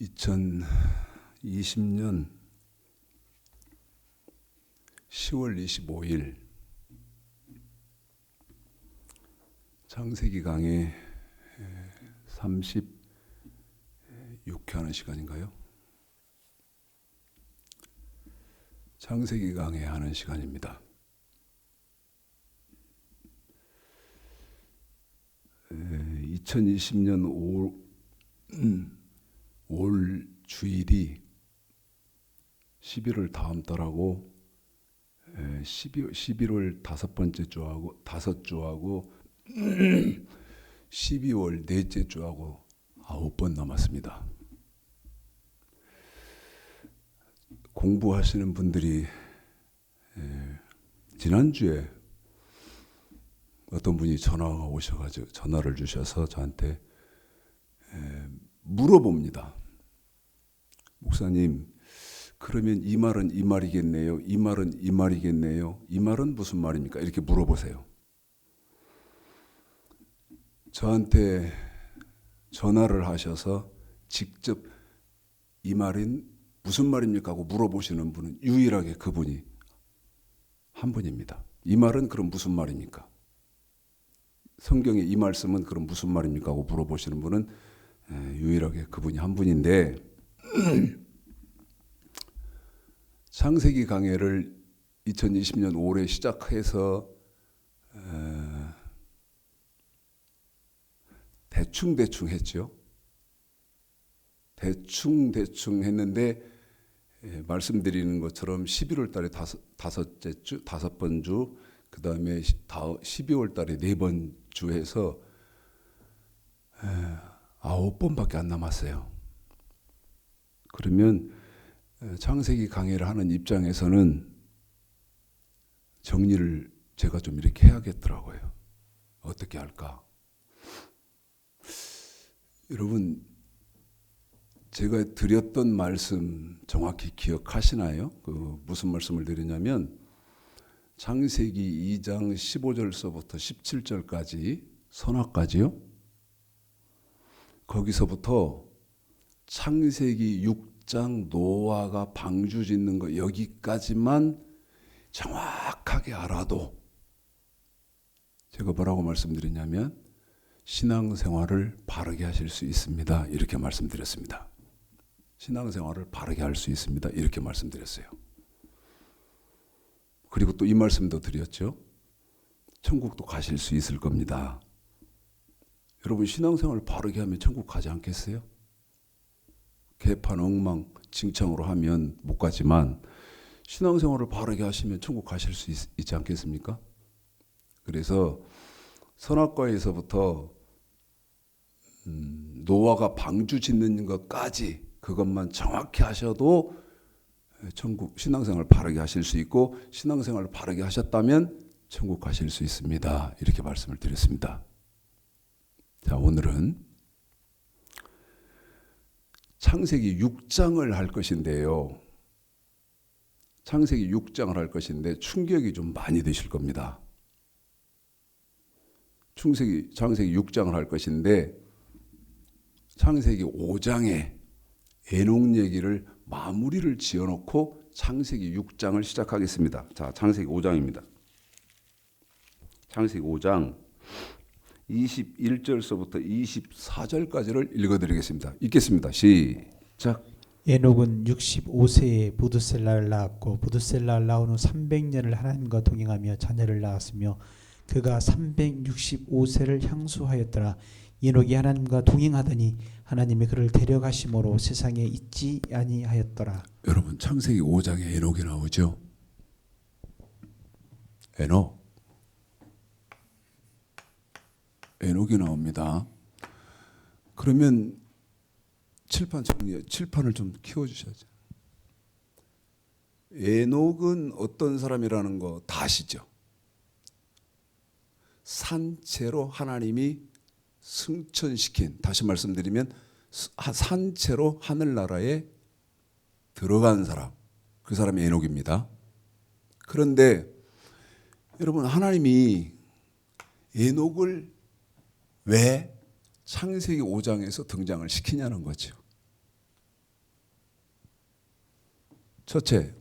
2020년 10월 25일 창세기 강의 36회 하는 시간인가요? 창세기 강의 하는 시간입니다. 2020년 올 주일이 11월 다음 달하고 11월 다섯 주하고 12월 넷째 주하고 9번 남았습니다. 공부하시는 분들이 지난주에 어떤 분이 전화가 오셔가지고 전화를 주셔서 저한테 물어봅니다. 목사님, 그러면 이 말은 이 말이겠네요. 이 말은 이 말이겠네요. 이 말은 무슨 말입니까? 이렇게 물어보세요. 저한테 전화를 하셔서 직접 이 말은 무슨 말입니까? 하고 물어보시는 분은 유일하게 그분이 한 분입니다. 이 말은 그럼 무슨 말입니까? 성경에 이 말씀은 그럼 무슨 말입니까? 하고 물어보시는 분은 유일하게 그분이 한 분인데 창세기 강해를 2020년 올해 시작해서 대충 했죠. 대충 했는데 말씀드리는 것처럼 11월 달에 다섯 번 주, 그 다음에 12월 달에 4번 주 해서 9번밖에 안 남았어요. 그러면 창세기 강해를 하는 입장에서는 정리를 제가 좀 이렇게 해야겠더라고요. 어떻게 할까? 여러분, 제가 드렸던 말씀 정확히 기억하시나요? 무슨 말씀을 드리냐면 창세기 2장 15절서부터 17절까지 선악까지요. 거기서부터 창세기 6장 노아가 방주 짓는 거 여기까지만 정확하게 알아도 제가 뭐라고 말씀드렸냐면 신앙생활을 바르게 하실 수 있습니다. 이렇게 말씀드렸습니다. 신앙생활을 바르게 할 수 있습니다. 이렇게 말씀드렸어요. 그리고 또 이 말씀도 드렸죠. 천국도 가실 수 있을 겁니다. 여러분, 신앙생활을 바르게 하면 천국 가지 않겠어요? 개판 엉망진창으로 하면 못 가지만 신앙생활을 바르게 하시면 천국 가실 수 있지 않겠습니까? 그래서 선악과에서부터 노아가 방주 짓는 것까지 그것만 정확히 하셔도 천국 신앙생활을 바르게 하실 수 있고 신앙생활을 바르게 하셨다면 천국 가실 수 있습니다. 이렇게 말씀을 드렸습니다. 자, 오늘은 창세기 6장을 할 것인데요. 창세기 6장을 할 것인데 충격이 좀 많이 되실 겁니다. 창세기 6장을 할 것인데 창세기 5장에 에녹 얘기를 마무리를 지어놓고 창세기 6장을 시작하겠습니다. 자, 창세기 5장입니다. 창세기 5장 21절서부터 24절까지를 읽어드리겠습니다. 읽겠습니다. 시작. 에녹은 65세에 무드셀라를 낳았고 무드셀라를 낳은 후 300년을 하나님과 동행하며 자녀를 낳았으며 그가 365세를 향수하였더라. 에녹이 하나님과 동행하더니 하나님이 그를 데려가심으로 세상에 있지 아니하였더라. 여러분, 창세기 5장에 에녹이 나오죠. 에녹이 나옵니다. 그러면 칠판을 좀 키워주셔야죠. 에녹은 어떤 사람이라는 거 다 아시죠? 산채로 하나님이 승천시킨, 다시 말씀드리면 산채로 하늘나라에 들어간 사람, 그 사람이 에녹입니다. 그런데 여러분, 하나님이 에녹을 왜 창세기 5장에서 등장을 시키냐는 거죠. 첫째,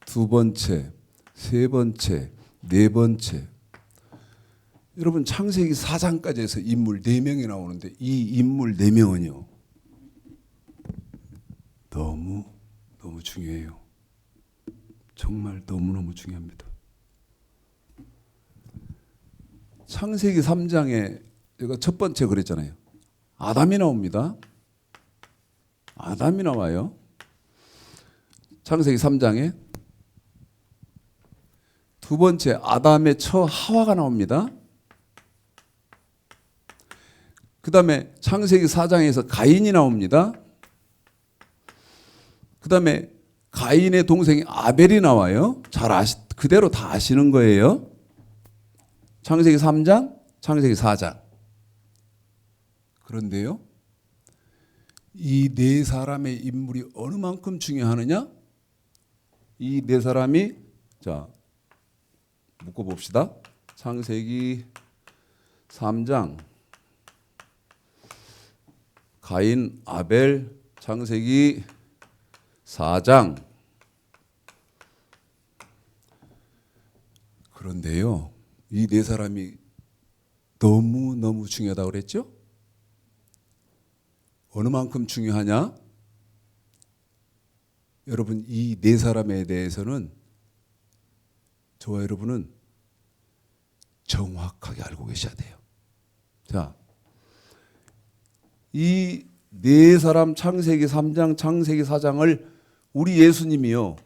두 번째, 세 번째, 네 번째. 여러분 창세기 4장까지 해서 인물 4명이 나오는데 이 인물 4명은요. 너무 중요해요. 정말 너무너무 중요합니다. 창세기 3장에 제가 첫 번째 그랬잖아요. 아담이 나옵니다. 아담이 나와요. 창세기 3장에 두 번째 아담의 처 하와가 나옵니다. 그 다음에 창세기 4장에서 가인이 나옵니다. 그 다음에 가인의 동생이 아벨이 나와요. 그대로 다 아시는 거예요. 창세기 3장, 창세기 4장. 그런데요, 이 네 사람의 인물이 어느 만큼 중요하느냐? 이 네 사람이, 자, 묶어봅시다. 창세기 3장, 가인, 아벨, 창세기 4장. 그런데요, 이 네 사람이 너무너무 중요하다고 그랬죠? 어느 만큼 중요하냐? 여러분, 이 네 사람에 대해서는 저와 여러분은 정확하게 알고 계셔야 돼요. 자, 이 네 사람 창세기 3장, 창세기 4장을 우리 예수님이요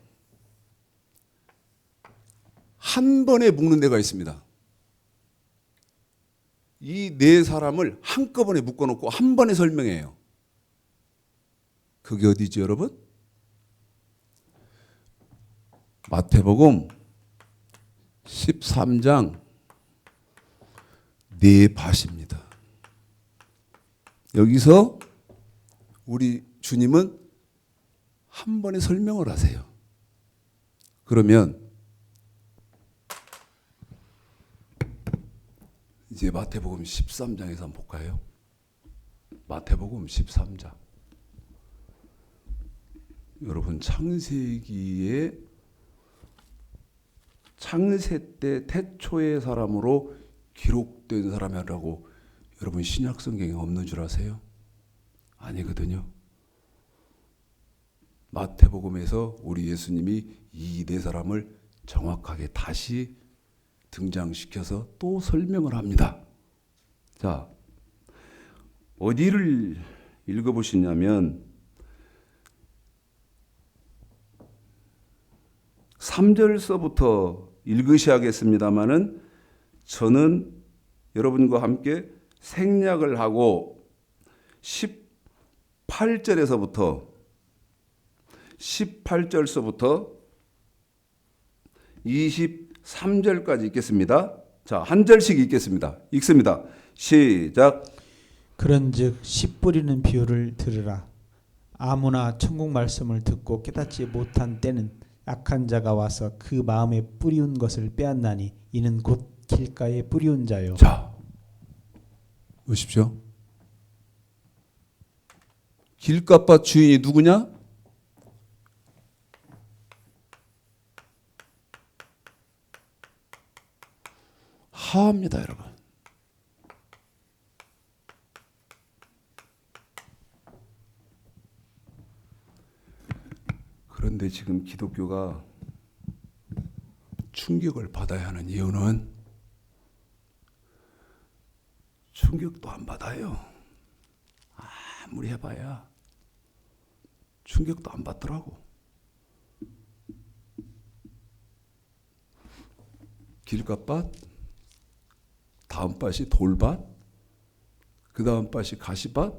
한 번에 묶는 데가 있습니다. 이 네 사람을 한꺼번에 묶어놓고 한 번에 설명해요. 그게 어디지 여러분? 마태복음 13장 네 밭입니다. 여기서 우리 주님은 한 번에 설명을 하세요. 그러면 이제 마태복음 13장에서 한번 볼까요? 마태복음 13장. 여러분 창세기에 창세 때 태초의 사람으로 기록된 사람이라고 여러분 신약 성경에 없는 줄 아세요? 아니거든요. 마태복음에서 우리 예수님이 이 네 사람을 정확하게 다시 등장시켜서 또 설명을 합니다. 자, 어디를 읽어보시냐면 3절서부터 읽으셔야겠습니다마는 저는 여러분과 함께 생략을 하고 18절서부터 23절까지 읽겠습니다. 자, 한 절씩 읽겠습니다. 읽습니다. 시작. 그런즉 씨 뿌리는 비유를 들으라. 아무나 천국 말씀을 듣고 깨닫지 못한 때는 악한 자가 와서 그 마음에 뿌리운 것을 빼앗나니 이는 곧 길가에 뿌리운 자요. 자, 보십시오. 길가밭 주인이 누구냐? 하와입니다, 여러분. 그런데 지금 기독교가 충격을 받아야 하는 이유는 충격도 안 받아요. 아무리 해봐야 충격도 안 받더라고. 길가밭, 다음 밭이 돌밭, 그 다음 밭이 가시밭,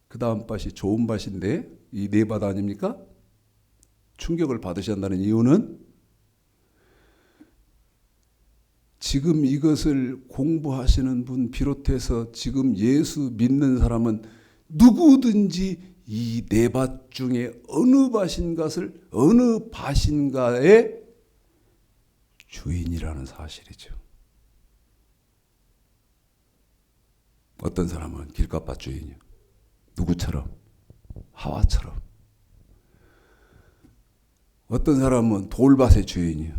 그 다음 밭이 좋은 밭인데 이 네 밭 아닙니까? 충격을 받으셔야 한다는 이유는 지금 이것을 공부하시는 분 비롯해서 지금 예수 믿는 사람은 누구든지 이 네 밭 중에 어느 밭인가의 주인이라는 사실이죠. 어떤 사람은 길가밭 주인이요. 누구처럼? 하와처럼. 어떤 사람은 돌밭의 주인이요.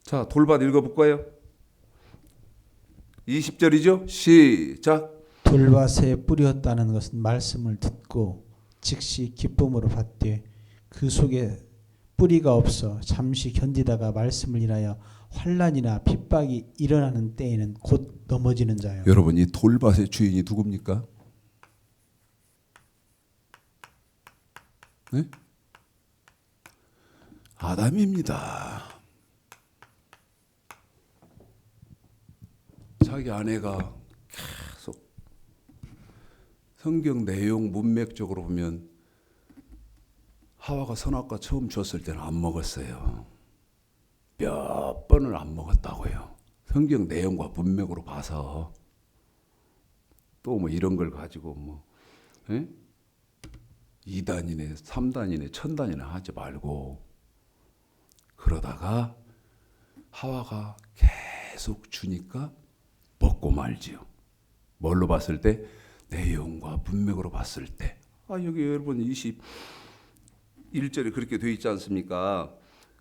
자, 돌밭 읽어볼까요? 20절이죠? 시작. 돌밭에 뿌렸다는 것은 말씀을 듣고 즉시 기쁨으로 받되 그 속에 뿌리가 없어 잠시 견디다가 말씀을 인하여 환난이나 핍박이 일어나는 때에는 곧 넘어지는 자요. 여러분, 이 돌밭의 주인이 누굽니까? 네? 아담입니다. 자기 아내가 계속 성경 내용 문맥적으로 보면 하와가 선악과 처음 줬을 때는 안 먹었어요. 몇 번을 안 먹었다고요. 성경 내용과 문맥으로 봐서 또 뭐 이런 걸 가지고 뭐 2단이네 3단이네 1000단이나 하지 말고 그러다가 하와가 계속 주니까 먹고 말지요. 뭘로 봤을 때? 내용과 문맥으로 봤을 때. 여기 여러분 21절에 그렇게 되어 있지 않습니까?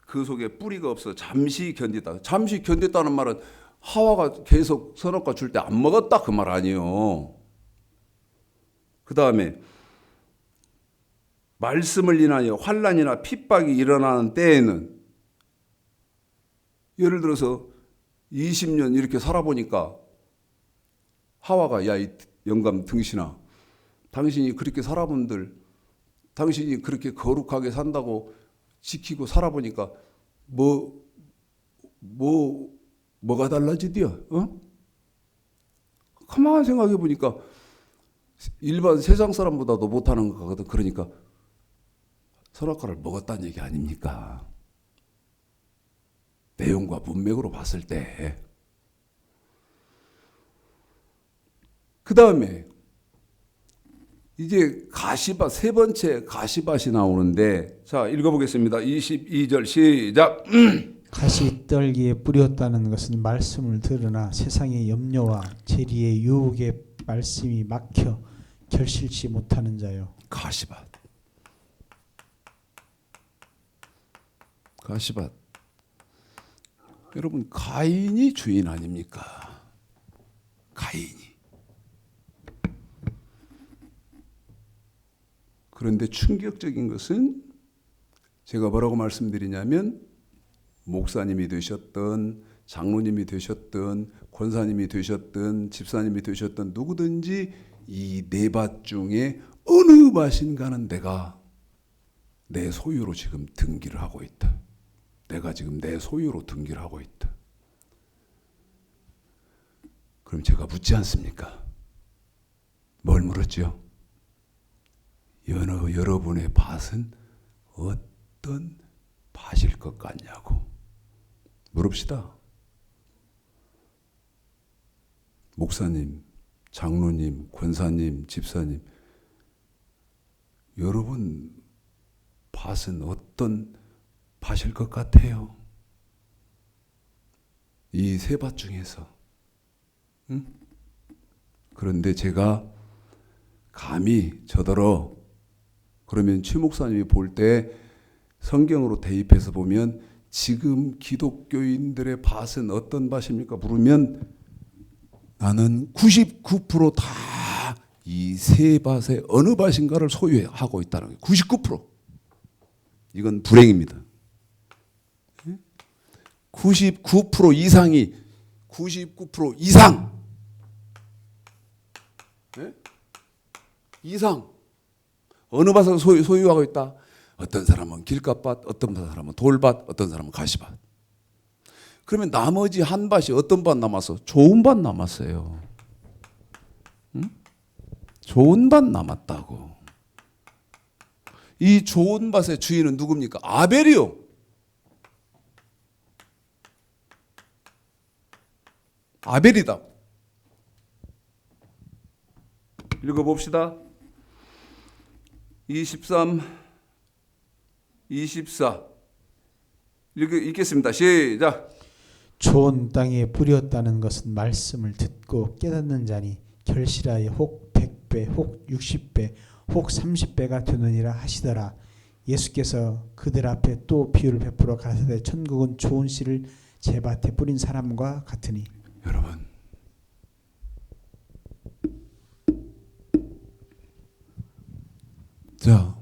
그 속에 뿌리가 없어 잠시 견디다. 잠시 견뎠다는 말은 하와가 계속 선악과 줄 때 안 먹었다 그 말 아니에요. 그 다음에 말씀을 인하여 환난이나 핍박이 일어나는 때에는 예를 들어서 20년 이렇게 살아보니까 하와가 야 이 영감 등신아 당신이 그렇게 살아본들 당신이 그렇게 거룩하게 산다고 지키고 살아보니까 뭐가 달라지디요? 가만히 생각해 보니까 일반 세상 사람보다도 못하는 거거든. 그러니까 선악과를 먹었다는 얘기 아닙니까? 내용과 문맥으로 봤을 때. 그 다음에 이제 가시밭, 세 번째 가시밭이 나오는데, 자, 읽어보겠습니다. 22절 시작. 가시떨기에 뿌렸다는 것은 말씀을 들으나 세상의 염려와 재리의 유혹에 말씀이 막혀 결실치 못하는 자요. 가시밭. 가시밭. 여러분, 가인이 주인 아닙니까? 가인이. 그런데 충격적인 것은 제가 뭐라고 말씀드리냐면 목사님이 되셨던 장로님이 되셨던 권사님이 되셨던 집사님이 되셨던 누구든지 이 네 밭 중에 어느 밭인가는 내가 내 소유로 지금 등기를 하고 있다. 내가 지금 내 소유로 등기를 하고 있다. 그럼 제가 묻지 않습니까? 뭘 물었죠? 여러분의 밭은 어떤 밭일 것 같냐고 물읍시다. 목사님, 장로님, 권사님, 집사님, 여러분 밭은 어떤 밭일 것 같아요? 이 세 밭 중에서. 응? 그런데 제가 감히 저더러 그러면 최 목사님이 볼 때 성경으로 대입해서 보면 지금 기독교인들의 밭은 어떤 밭입니까? 물으면 나는 99% 다 이 세 밭의 어느 밭인가를 소유하고 있다는 거예요. 99%. 이건 불행입니다. 99% 이상이 99% 이상 이상 어느 밭을 소유하고 있다. 어떤 사람은 길가밭, 어떤 사람은 돌밭, 어떤 사람은 가시밭. 그러면 나머지 한 밭이 어떤 밭 남았어? 좋은 밭 남았어요. 응? 좋은 밭 남았다고. 이 좋은 밭의 주인은 누굽니까? 아벨이요. 아벨이다. 읽어봅시다. 23, 24 읽겠습니다. 시작. 좋은 땅에 뿌렸다는 것은 말씀을 듣고 깨닫는 자니 결실하여 혹 100배, 혹 60배, 혹 30배가 되느니라 하시더라. 예수께서 그들 앞에 또 비유를 베풀어 가라사대 천국은 좋은 씨를 제 밭에 뿌린 사람과 같으니. 여러분, 자,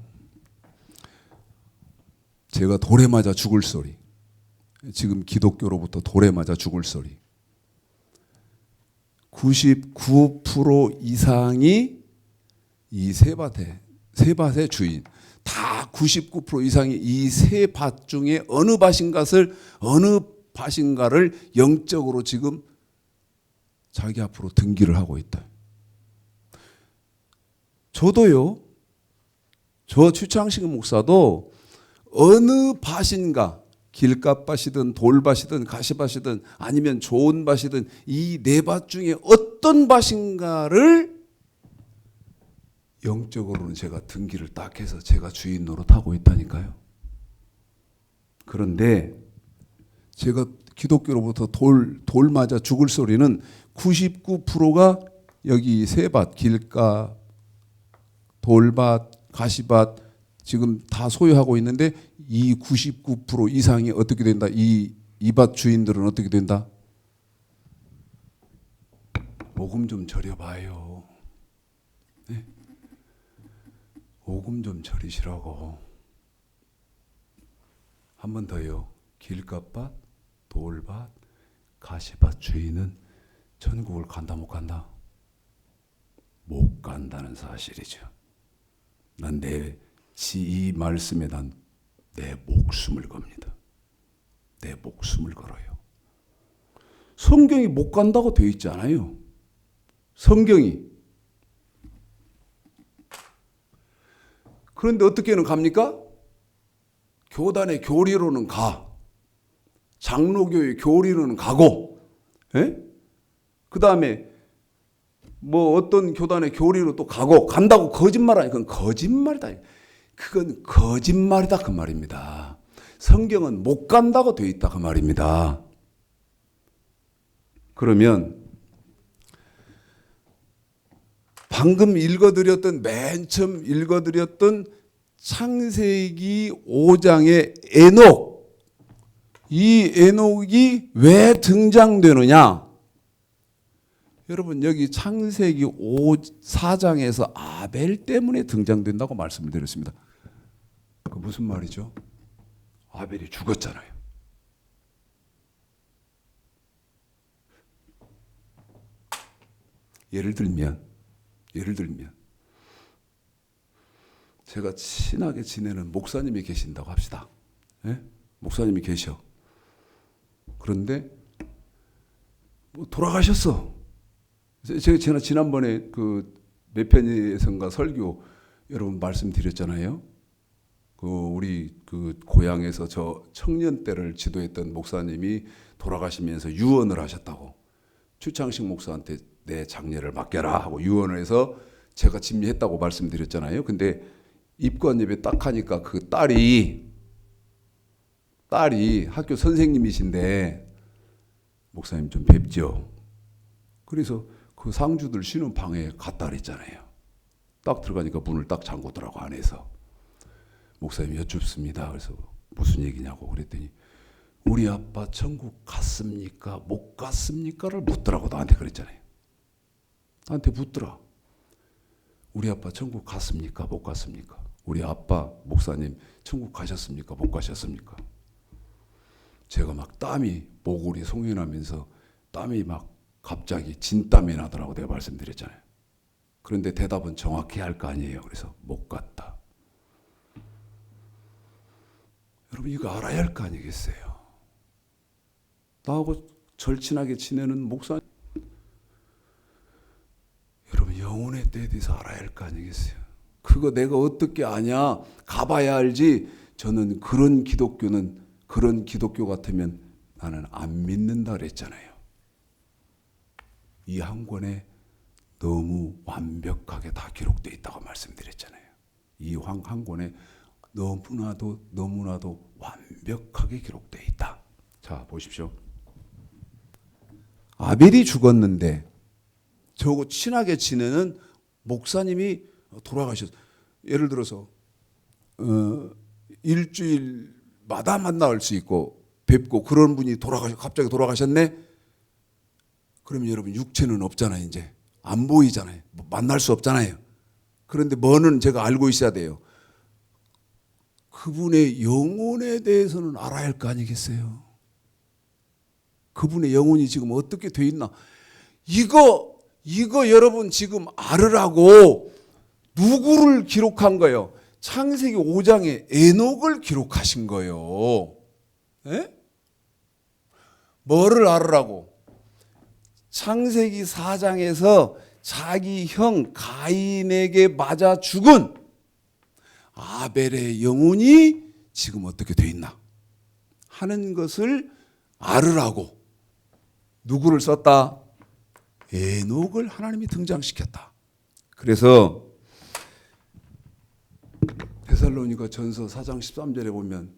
제가 돌에 맞아 죽을 소리, 지금 기독교로부터 돌에 맞아 죽을 소리, 99% 이상이 이 세 밭의 주인, 다 99% 이상이 이 세 밭 중에 어느 밭인가를 영적으로 지금 자기 앞으로 등기를 하고 있다. 저도요, 저 최창식 목사도 어느 밭인가, 길가밭이든 돌밭이든 가시밭이든 아니면 좋은 밭이든 이 네 밭 중에 어떤 밭인가를 영적으로는 제가 등기를 딱 해서 제가 주인 노릇하고 있다니까요. 그런데 제가 기독교로부터 돌 맞아 죽을 소리는 99%가 여기 세 밭, 길가, 돌밭, 가시밭 지금 다 소유하고 있는데 이 99% 이상이 어떻게 된다? 이 밭 주인들은 어떻게 된다? 오금 좀 절여봐요. 네? 오금 좀 절이시라고. 한 번 더요. 길가밭, 돌밭, 가시밭 주인은 천국을 간다 못 간다? 못 간다는 사실이죠. 난 이 말씀에 난 내 목숨을 겁니다. 내 목숨을 걸어요. 성경이 못 간다고 되어 있지 않아요. 성경이. 그런데 어떻게는 갑니까? 교단의 교리로는 가. 장로교의 교리로는 가고, 그 다음에 뭐 어떤 교단의 교리로 또 가고, 간다고 거짓말하니 그건 거짓말이다. 그건 거짓말이다 그 말입니다. 성경은 못 간다고 되어 있다 그 말입니다. 그러면 방금 읽어드렸던 맨 처음 읽어드렸던 창세기 5장의 에녹, 이 에녹이 왜 등장되느냐? 여러분 여기 창세기 4장에서 아벨 때문에 등장된다고 말씀을 드렸습니다. 그 무슨 말이죠? 아벨이 죽었잖아요. 예를 들면 제가 친하게 지내는 목사님이 계신다고 합시다. 목사님이 계셔. 그런데 뭐 돌아가셨어. 제가 지난번에 그 몇 편에선가 설교 여러분 말씀드렸잖아요. 그 우리 그 고향에서 저 청년 때를 지도했던 목사님이 돌아가시면서 유언을 하셨다고. 추창식 목사한테 내 장례를 맡겨라 하고 유언을 해서 제가 진미했다고 말씀드렸잖아요. 근데 입관 예배 딱 하니까 그 딸이 학교 선생님이신데 목사님 좀 뵙죠. 그래서 그 상주들 쉬는 방에 갔다 그랬잖아요. 딱 들어가니까 문을 딱 잠그더라고 안에서. 목사님 여쭙습니다. 그래서 무슨 얘기냐고 그랬더니 우리 아빠 천국 갔습니까? 못 갔습니까?를 묻더라고. 나한테 그랬잖아요. 나한테 묻더라. 우리 아빠 천국 갔습니까? 못 갔습니까? 우리 아빠 목사님 천국 가셨습니까? 못 가셨습니까? 제가 막 땀이 모골이 송연하면서 땀이 막 갑자기 진땀이 나더라고 내가 말씀드렸잖아요. 그런데 대답은 정확히 할 거 아니에요. 그래서 못 갔다. 여러분 이거 알아야 할 거 아니겠어요? 나하고 절친하게 지내는 목사님, 여러분 영혼의 때에 대해서 알아야 할 거 아니겠어요? 그거 내가 어떻게 아냐? 가봐야 알지. 저는 그런 기독교 같으면 나는 안 믿는다 그랬잖아요. 이 한 권에 너무 완벽하게 다 기록되어 있다고 말씀드렸잖아요. 이 한 권에 너무나도 완벽하게 기록되어 있다. 자, 보십시오. 아벨이 죽었는데 저하고 친하게 지내는 목사님이 돌아가셨어요. 예를 들어서 일주일마다 만날 수 있고 뵙고 그런 분이 갑자기 돌아가셨네? 그러면 여러분 육체는 없잖아요. 이제 안 보이잖아요. 만날 수 없잖아요. 그런데 뭐는 제가 알고 있어야 돼요. 그분의 영혼에 대해서는 알아야 할 거 아니겠어요? 그분의 영혼이 지금 어떻게 돼 있나? 이거 여러분 지금 알으라고 누구를 기록한 거예요? 창세기 5장에 에녹을 기록하신 거예요. 에? 뭐를 알으라고? 창세기 4장에서 자기 형 가인에게 맞아 죽은 아벨의 영혼이 지금 어떻게 돼 있나 하는 것을 알으라고 누구를 썼다? 에녹을 하나님이 등장시켰다. 그래서 데살로니가 전서 4장 13절에 보면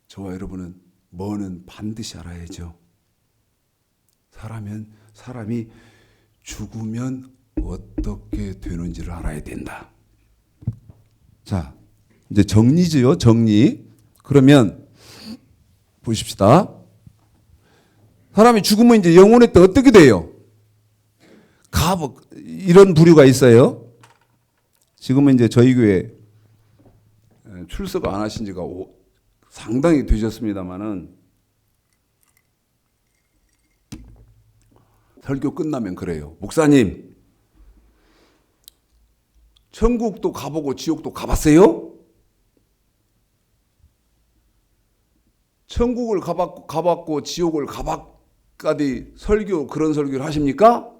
저와 여러분은 뭐는 반드시 알아야죠. 사람이 죽으면 어떻게 되는지를 알아야 된다. 자, 이제 정리죠. 정리. 그러면 보십시다. 사람이 죽으면 이제 영혼의 때 어떻게 돼요? 이런 부류가 있어요. 지금은 이제 저희 교회 출석 안 하신 지가 상당히 되셨습니다만은 설교 끝나면 그래요. 목사님, 천국도 가보고 지옥도 가봤어요? 천국을 가봤고 지옥을 가봤까지 그런 설교를 하십니까?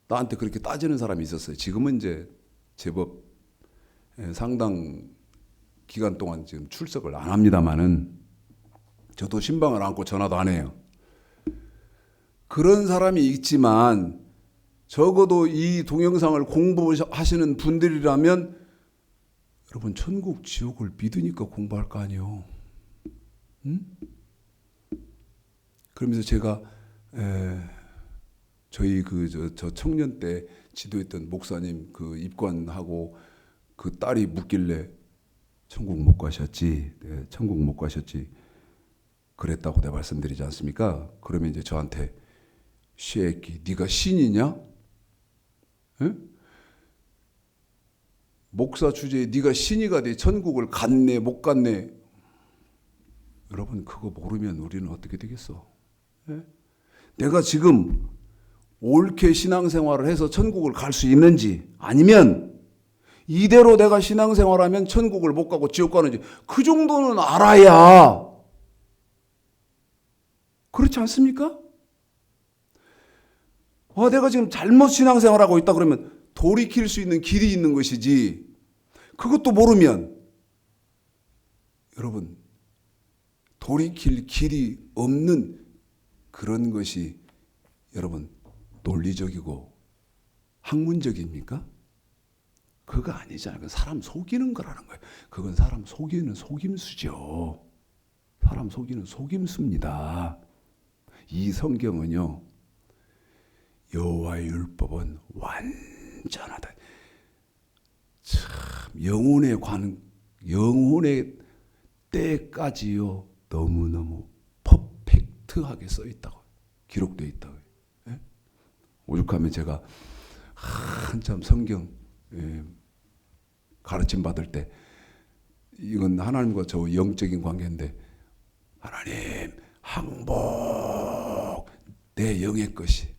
나한테 그렇게 따지는 사람이 있었어요. 지금은 이제 제법 상당 기간 동안 지금 출석을 안 합니다만은 저도 신방을 안고 전화도 안 해요. 그런 사람이 있지만 적어도 이 동영상을 공부하시는 분들이라면 여러분 천국 지옥을 믿으니까 공부할 거 아니에요. 응? 그러면서 제가 저희 저 청년 때 지도했던 목사님 그 입관하고 그 딸이 묻길래 천국 못 가셨지, 네, 천국 못 가셨지 그랬다고 내가 말씀드리지 않습니까? 그러면 이제 저한테 쉐끼 네가 신이냐? 에? 목사 주제에 네가 신이가 돼 천국을 갔네 못 갔네? 여러분 그거 모르면 우리는 어떻게 되겠어? 에? 내가 지금 옳게 신앙생활을 해서 천국을 갈 수 있는지 아니면 이대로 내가 신앙생활하면 천국을 못 가고 지옥 가는지 그 정도는 알아야 그렇지 않습니까? 내가 지금 잘못 신앙생활하고 있다 그러면 돌이킬 수 있는 길이 있는 것이지 그것도 모르면 여러분 돌이킬 길이 없는 그런 것이 여러분 논리적이고 학문적입니까? 그거 아니잖아요. 그건 사람 속이는 거라는 거예요. 그건 사람 속이는 속임수죠. 사람 속이는 속임수입니다. 이 성경은요. 여호와의 율법은 완전하다. 참 영혼의 때까지요. 너무너무 퍼펙트하게 써 있다고 기록되어 있다고. 예? 오죽하면 제가 한참 성경 가르침 받을 때 이건 하나님과 저 영적인 관계인데 하나님 항복 내 영의 것이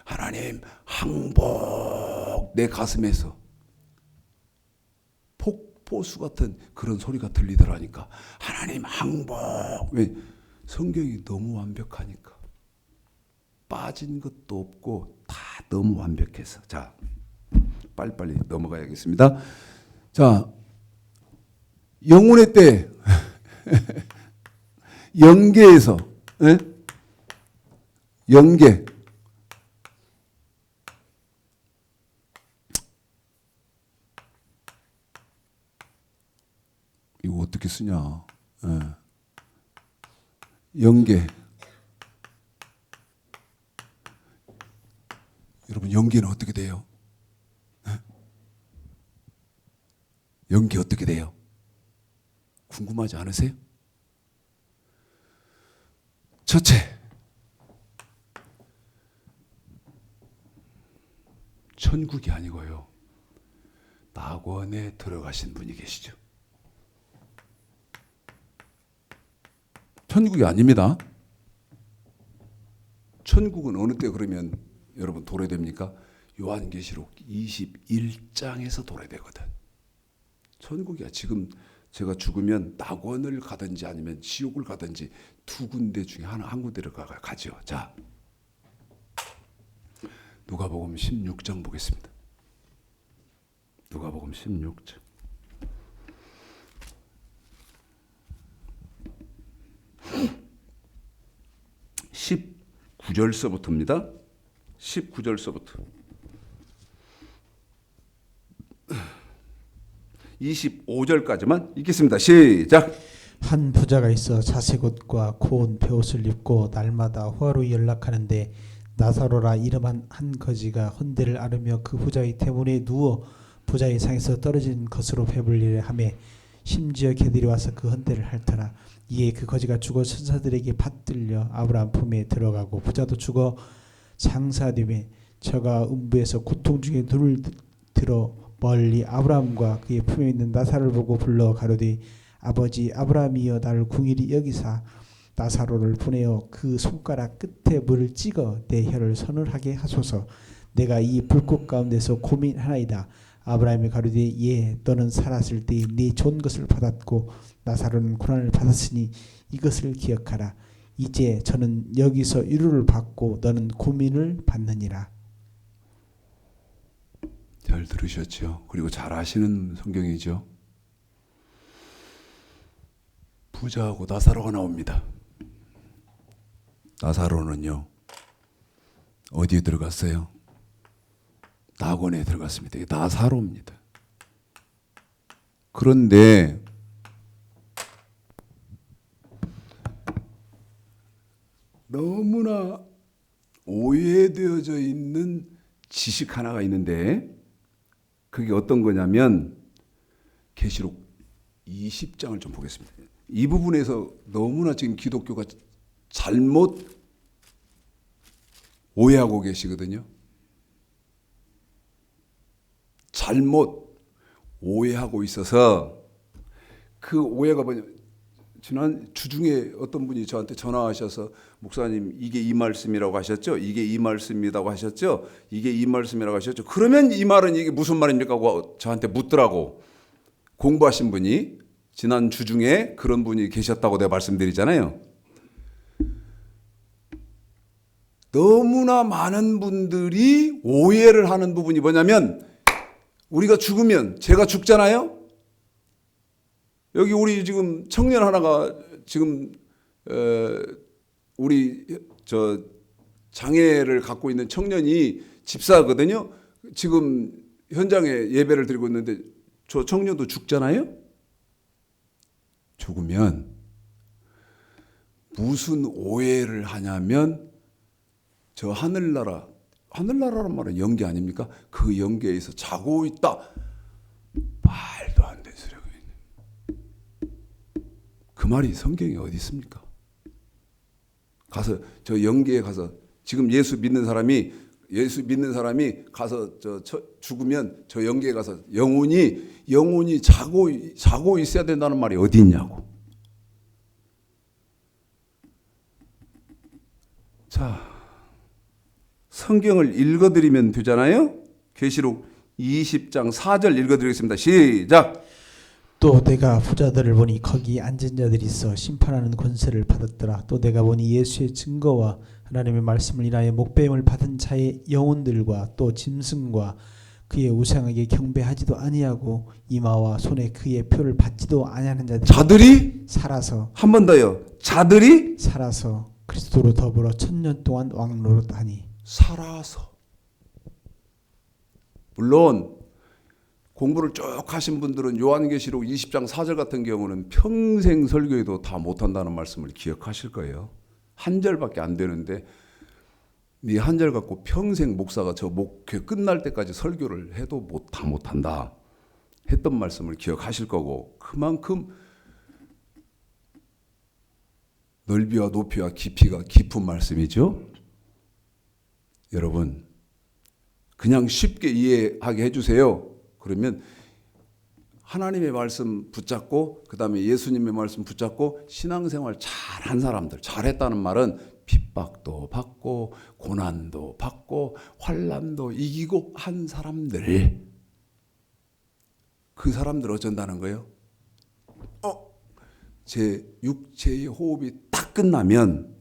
하나님 항복 내 가슴에서 폭포수 같은 그런 소리가 들리더라니까. 하나님 항복. 왜? 성경이 너무 완벽하니까 빠진 것도 없고 다 너무 완벽해서. 자, 빨리빨리 넘어가야겠습니다. 자, 영혼의 때 영계에서 영계 이거 어떻게 쓰냐? 영계 여러분 영계는 어떻게 돼요? 영계 게 어떻게 돼요? 궁금하지 않으세요? 첫째, 천국이 아니고요, 낙원에 들어가신 분이 계시죠. 천국이 아닙니다. 천국은 어느 때 그러면 여러분 도래됩니까? 요한계시록 21장에서 도래되거든. 천국이야. 지금 제가 죽으면 낙원을 가든지 아니면 지옥을 가든지 두 군데 중에 한 군데를 가죠. 자, 누가복음 16장 보겠습니다. 누가복음 16장. 19절서부터입니다. 19절서부터 25절까지만 읽겠습니다. 시작. 한 부자가 있어 자색 옷과 고운 베옷을 입고 날마다 화로 연락하는데 나사로라 이름한 한 거지가 헌대를 앓으며 그 부자의 대문에 누워 부자의 상에서 떨어진 것으로 배불리려 하며 심지어 개들이 와서 그 헌대를 핥더라. 이에 그 거지가 죽어 천사들에게 받들려 아브라함 품에 들어가고 부자도 죽어 장사되매 저가 음부에서 고통 중에 눈을 들어 멀리 아브라함과 그의 품에 있는 나사로를 보고 불러 가로되 아버지 아브라함이여 나를 궁일이 여기사 나사로를 보내어 그 손가락 끝에 물을 찍어 내 혀를 서늘하게 하소서. 내가 이 불꽃 가운데서 고민하나이다. 아브라함이 가로되 예 너는 살았을 때에 네 좋은 것을 받았고 나사로는 고난을 받았으니 이것을 기억하라. 이제 저는 여기서 위로를 받고 너는 고민을 받느니라. 잘 들으셨죠? 그리고 잘 아시는 성경이죠. 부자하고 나사로가 나옵니다. 나사로는요, 어디에 들어갔어요? 낙원에 들어갔습니다. 이게 나사로입니다. 그런데 너무나 오해되어져 있는 지식 하나가 있는데 그게 어떤 거냐면 계시록 20장을 좀 보겠습니다. 이 부분에서 너무나 지금 기독교가 잘못 오해하고 계시거든요. 잘못 오해하고 있어서 그 오해가 뭐냐, 지난 주중에 어떤 분이 저한테 전화하셔서 목사님 이게 이 말씀이라고 하셨죠? 이게 이 말씀이라고 하셨죠? 이게 이 말씀이라고 하셨죠? 그러면 이 말은 이게 무슨 말입니까? 하고 저한테 묻더라고. 공부하신 분이 지난 주중에 그런 분이 계셨다고 내가 말씀드리잖아요. 너무나 많은 분들이 오해를 하는 부분이 뭐냐면 우리가 죽으면 제가 죽잖아요. 여기 우리 지금 청년 하나가 지금 우리 저 장애를 갖고 있는 청년이 집사거든요. 지금 현장에 예배를 드리고 있는데 저 청년도 죽잖아요. 죽으면 무슨 오해를 하냐면 저 하늘나라란 말은 영계 아닙니까? 그 영계에서 자고 있다. 말도 안 되는 소리가 있네. 그 말이 성경에 어디 있습니까? 가서 저 영계에 가서 지금 예수 믿는 사람이 가서 죽으면 저 영계에 가서 영혼이 자고 있어야 된다는 말이 어디 있냐고. 자, 성경을 읽어드리면 되잖아요. 계시록 20장 4절 읽어드리겠습니다. 시작. 또 내가 부자들을 보니 거기 앉은 자들이 있어 심판하는 권세를 받았더라. 또 내가 보니 예수의 증거와 하나님의 말씀을 인하여 목배임을 받은 자의 영혼들과 또 짐승과 그의 우상에게 경배하지도 아니하고 이마와 손에 그의 표를 받지도 아니하는 자들이 살아서 한 번 더요. 자들이 살아서 그리스도로 더불어 1000년 동안 왕노릇하니. 살아서. 물론 공부를 쭉 하신 분들은 요한계시록 20장 4절 같은 경우는 평생 설교에도 다 못한다는 말씀을 기억하실 거예요. 한 절밖에 안 되는데 네 한 절 갖고 평생 목사가 저 목회 끝날 때까지 설교를 해도 다 못한다. 했던 말씀을 기억하실 거고, 그만큼 넓이와 높이와 깊이가 깊은 말씀이죠. 여러분, 그냥 쉽게 이해하게 해주세요. 그러면 하나님의 말씀 붙잡고 그 다음에 예수님의 말씀 붙잡고 신앙생활 잘한 사람들, 잘했다는 말은 핍박도 받고 고난도 받고 환난도 이기고 한 사람들, 그 사람들 어쩐다는 거예요? 제 육체의 호흡이 딱 끝나면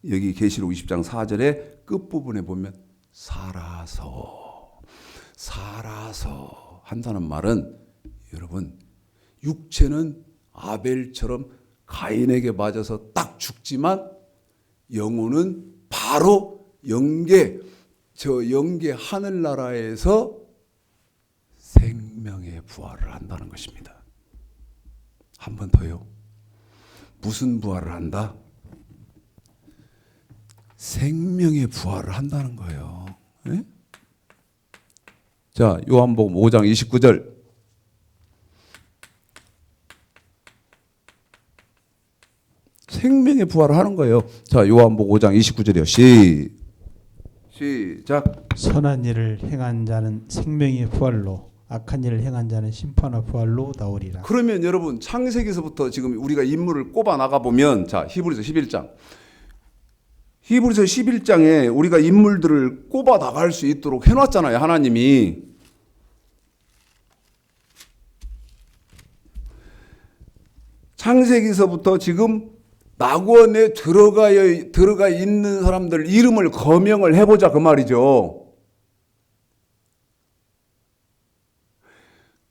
여기 계시록 20장 4절에 끝부분에 보면 살아서 한다는 말은, 여러분, 육체는 아벨처럼 가인에게 맞아서 딱 죽지만 영혼은 바로 영계 하늘나라에서 생명의 부활을 한다는 것입니다. 한 번 더요. 무슨 부활을 한다? 생명의 부활을 한다는 거예요. 네? 자, 요한복음 5장 29절. 생명의 부활을 하는 거예요. 자, 요한복음 5장 29절이요. 시작. 선한 일을 행한 자는 생명의 부활로, 악한 일을 행한 자는 심판의 부활로 나오리라. 그러면 여러분, 창세기에서부터 지금 우리가 인물을 꼽아 나가 보면, 자, 히브리서 11장. 히브리서 11장에 우리가 인물들을 꼽아 나갈 수 있도록 해놨잖아요, 하나님이. 창세기서부터 지금 낙원에 들어가 있는 사람들 이름을 거명을 해보자, 그 말이죠.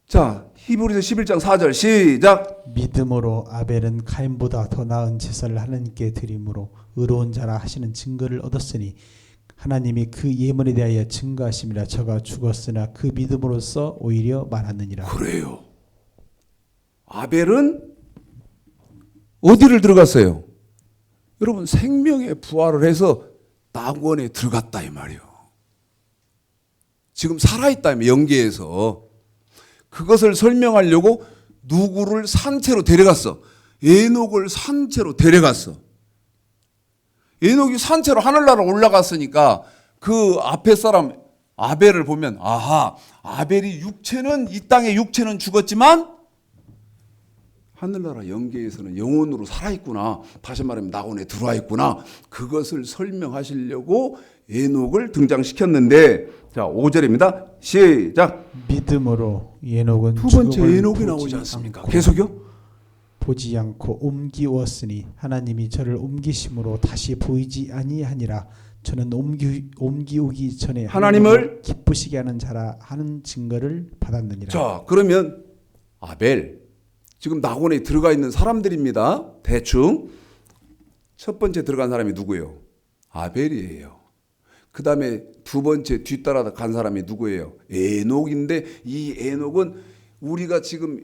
자, 히브리서 11장 4절 시작. 믿음으로 아벨은 가인보다 더 나은 제사를 하나님께 드림으로 의로운 자라 하시는 증거를 얻었으니 하나님이 그 예물에 대하여 증거하심이라. 저가 죽었으나 그 믿음으로써 오히려 많았느니라. 그래요. 아벨은 어디를 들어갔어요? 여러분, 생명의 부활을 해서 낙원에 들어갔다 이 말이에요. 지금 살아있다, 영계에서. 그것을 설명하려고 누구를 산채로 데려갔어. 에녹을 산채로 데려갔어. 에녹이 산채로 하늘나라 올라갔으니까 그 앞에 사람 아벨을 보면, 아하, 아벨이 이 땅의 육체는 죽었지만 하늘나라 영계에서는 영혼으로 살아있구나. 다시 말하면 낙원에 들어와 있구나. 그것을 설명하시려고 에녹을 등장시켰는데, 자, 5절입니다. 시작. 믿음으로 에녹은 두 번째 죽음을 에녹이 보지 나오지 않습니까? 않고 계속요? 보지 않고 옮기웠으니 하나님이 저를 옮기심으로 다시 보이지 아니하니라. 저는 옮기우기 전에 하나님을 기쁘시게 하는 자라 하는 증거를 받았느니라. 자, 그러면 아벨, 지금 낙원에 들어가 있는 사람들입니다. 대충 첫 번째 들어간 사람이 누구예요? 아벨이에요. 그 다음에 두 번째 뒤따라 간 사람이 누구예요? 에녹인데, 이 에녹은 우리가 지금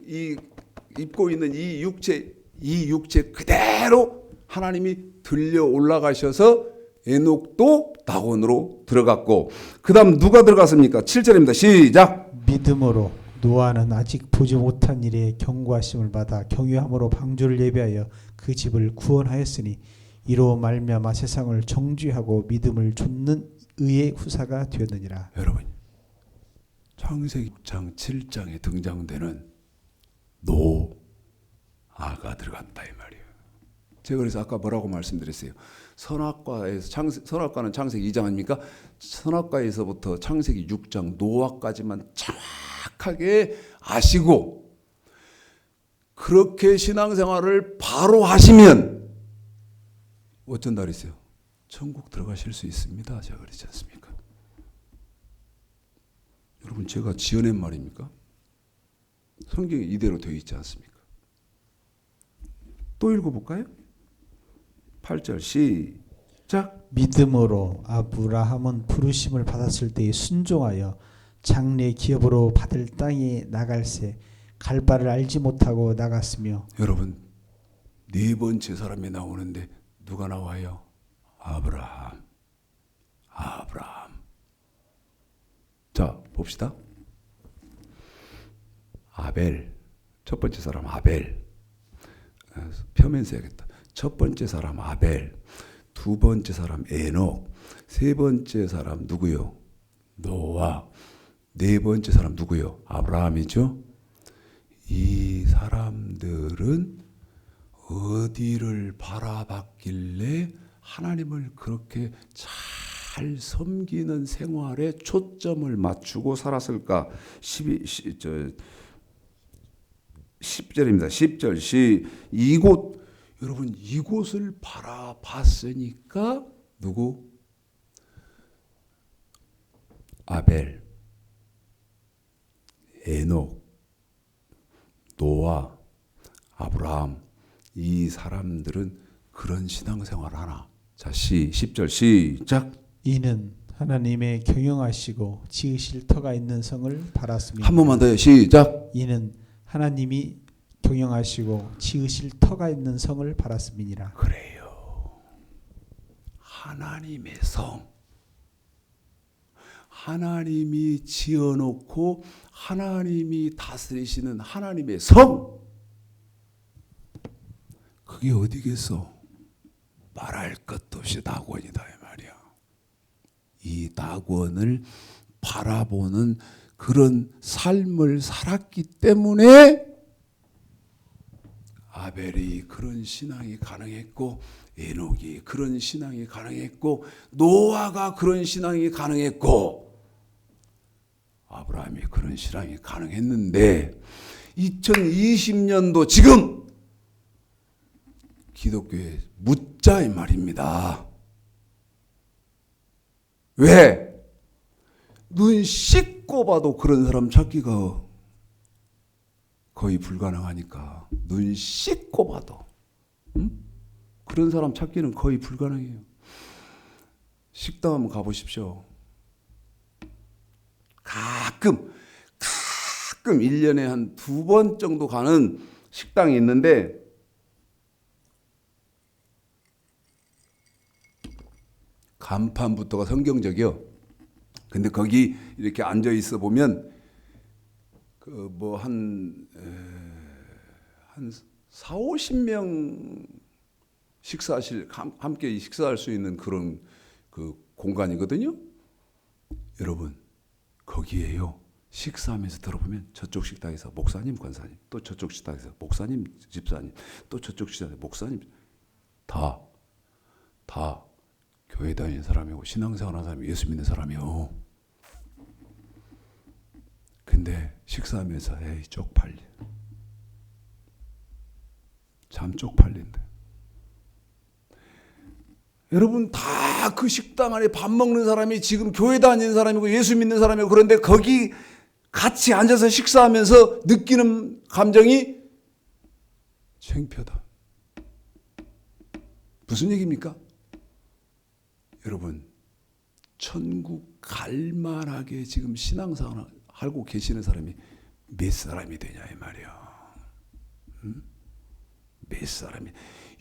입고 있는 이 육체 그대로 하나님이 들려 올라가셔서 에녹도 낙원으로 들어갔고, 그 다음 누가 들어갔습니까? 7절입니다. 시작. 믿음으로 노아는 아직 보지 못한 일에 경고하심을 받아 경유함으로 방주를 예비하여 그 집을 구원하였으니 이로 말미암아 세상을 정죄하고 믿음을 좇는 의의 후사가 되었느니라. 여러분, 창세기 6장 7장에 등장되는 노아가 들어갔다 이 말이에요. 제가 그래서 아까 뭐라고 말씀드렸어요? 선악과는 창세기 2장 아닙니까? 선악과에서부터 창세기 6장 노아까지만 정확하게 아시고 그렇게 신앙생활을 바로 하시면 어쩐다 그랬어요? 천국 들어가실 수 있습니다. 제가 그랬지 않습니까? 여러분, 제가 지어낸 말입니까? 성경에 이대로 되어 있지 않습니까? 또 읽어볼까요? 8절 시작. 믿음으로 아브라함은 부르심을 받았을 때에 순종하여 장래 기업으로 받을 땅에 나갈새 갈 바를 알지 못하고 나갔으며. 여러분, 네 번째 사람이 나오는데 누가 나와요? 아브라함. 자, 봅시다. 아벨. 첫 번째 사람 아벨. 펴면 써야겠다. 첫 번째 사람 아벨. 두 번째 사람 에녹. 세 번째 사람 누구요? 노아. 네 번째 사람 누구요? 아브라함이죠. 이 사람들은 어디를 바라봤길래 하나님을 그렇게 잘 섬기는 생활에 초점을 맞추고 살았을까? 10절입니다. 10절 이곳 여러분 이곳을 바라봤으니까 누구? 아벨, 에녹, 노아, 아브라함 이 사람들은 그런 신앙생활을 하나? 자, 10절 시작. 이는 하나님의 경영하시고 지으실 터가 있는 성을 바랐습니다. 한 번만 더요. 시작. 이는 하나님이 경영하시고 지으실 터가 있는 성을 바랐음이니라. 그래요. 하나님의 성. 하나님이 지어놓고 하나님이 다스리시는 하나님의 성. 그게 어디겠어? 말할 것도 없이 낙원이다 이 말이야. 이 낙원을 바라보는 그런 삶을 살았기 때문에 아벨이 그런 신앙이 가능했고 에녹이 그런 신앙이 가능했고 노아가 그런 신앙이 가능했고 아브라함이 그런 신앙이 가능했는데 2020년도 지금 기독교에 묻자 이 말입니다. 왜? 눈 씻고 봐도 그런 사람 찾기가 거의 불가능하니까 눈 씻고 봐도 그런 사람 찾기는 거의 불가능해요. 식당 한번 가보십시오. 가끔 1년에 한 2번 정도 가는 식당이 있는데 간판부터가 성경적이요. 근데 거기 이렇게 앉아 있어 보면 그 뭐 한 4, 50명 식사하실 함께 식사할 수 있는 그런 그 공간이거든요. 여러분 거기에요. 식사하면서 들어보면 저쪽 식당에서 목사님, 권사님, 또 저쪽 식당에서 목사님, 집사님, 또 저쪽 식당에서 목사님 다 교회 다니는 사람이고 신앙생활하는 사람이 예수 믿는 사람이요. 근데 식사하면서 에이 쪽팔려. 참 쪽팔린다. 여러분 다 그 식당 안에 밥 먹는 사람이 지금 교회 다니는 사람이고 예수 믿는 사람이고 그런데 거기 같이 앉아서 식사하면서 느끼는 감정이 창피하다. 무슨 얘기입니까? 여러분 천국 갈만하게 지금 신앙생활 하고 계시는 사람이 몇 사람이 되냐 이 말이야. 몇 사람이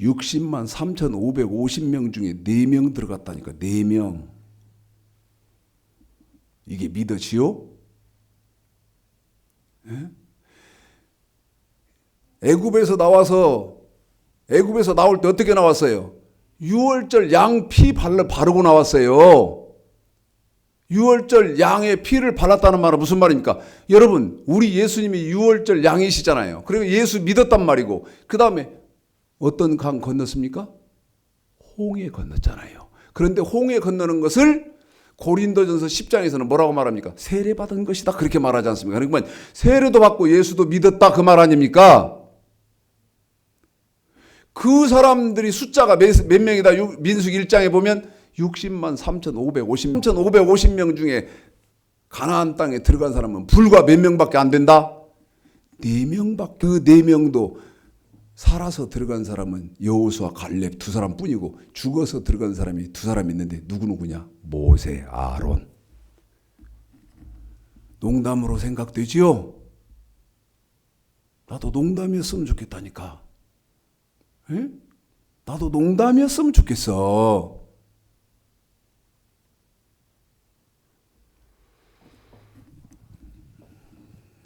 60만 3,550명 중에 4명 들어갔다니까. 4명. 이게 믿어지요? 예? 애굽에서 나올 때 어떻게 나왔어요? 6월절 양 피 바르고 나왔어요. 6월절 양의 피를 발랐다는 말은 무슨 말입니까? 여러분 우리 예수님이 6월절 양이시잖아요. 그리고 예수 믿었단 말이고 그 다음에 어떤 강 건넜습니까? 홍해 건넜잖아요. 그런데 홍해 건너는 것을 고린도전서 10장에서는 뭐라고 말합니까? 세례받은 것이다 그렇게 말하지 않습니까? 그러니까 세례도 받고 예수도 믿었다 그 말 아닙니까? 그 사람들이 숫자가 몇 명이다? 민수기 1장에 보면 60만 3,550명 중에 가나안 땅에 들어간 사람은 불과 몇 명밖에 안 된다? 4명밖에. 그 4명도 살아서 들어간 사람은 여호수아 갈렙 2사람 뿐이고 죽어서 들어간 사람이 2사람 있는데 누구냐? 모세, 아론. 농담으로 생각되지요? 나도 농담이었으면 좋겠다니까. 에? 나도 농담이었으면 좋겠어.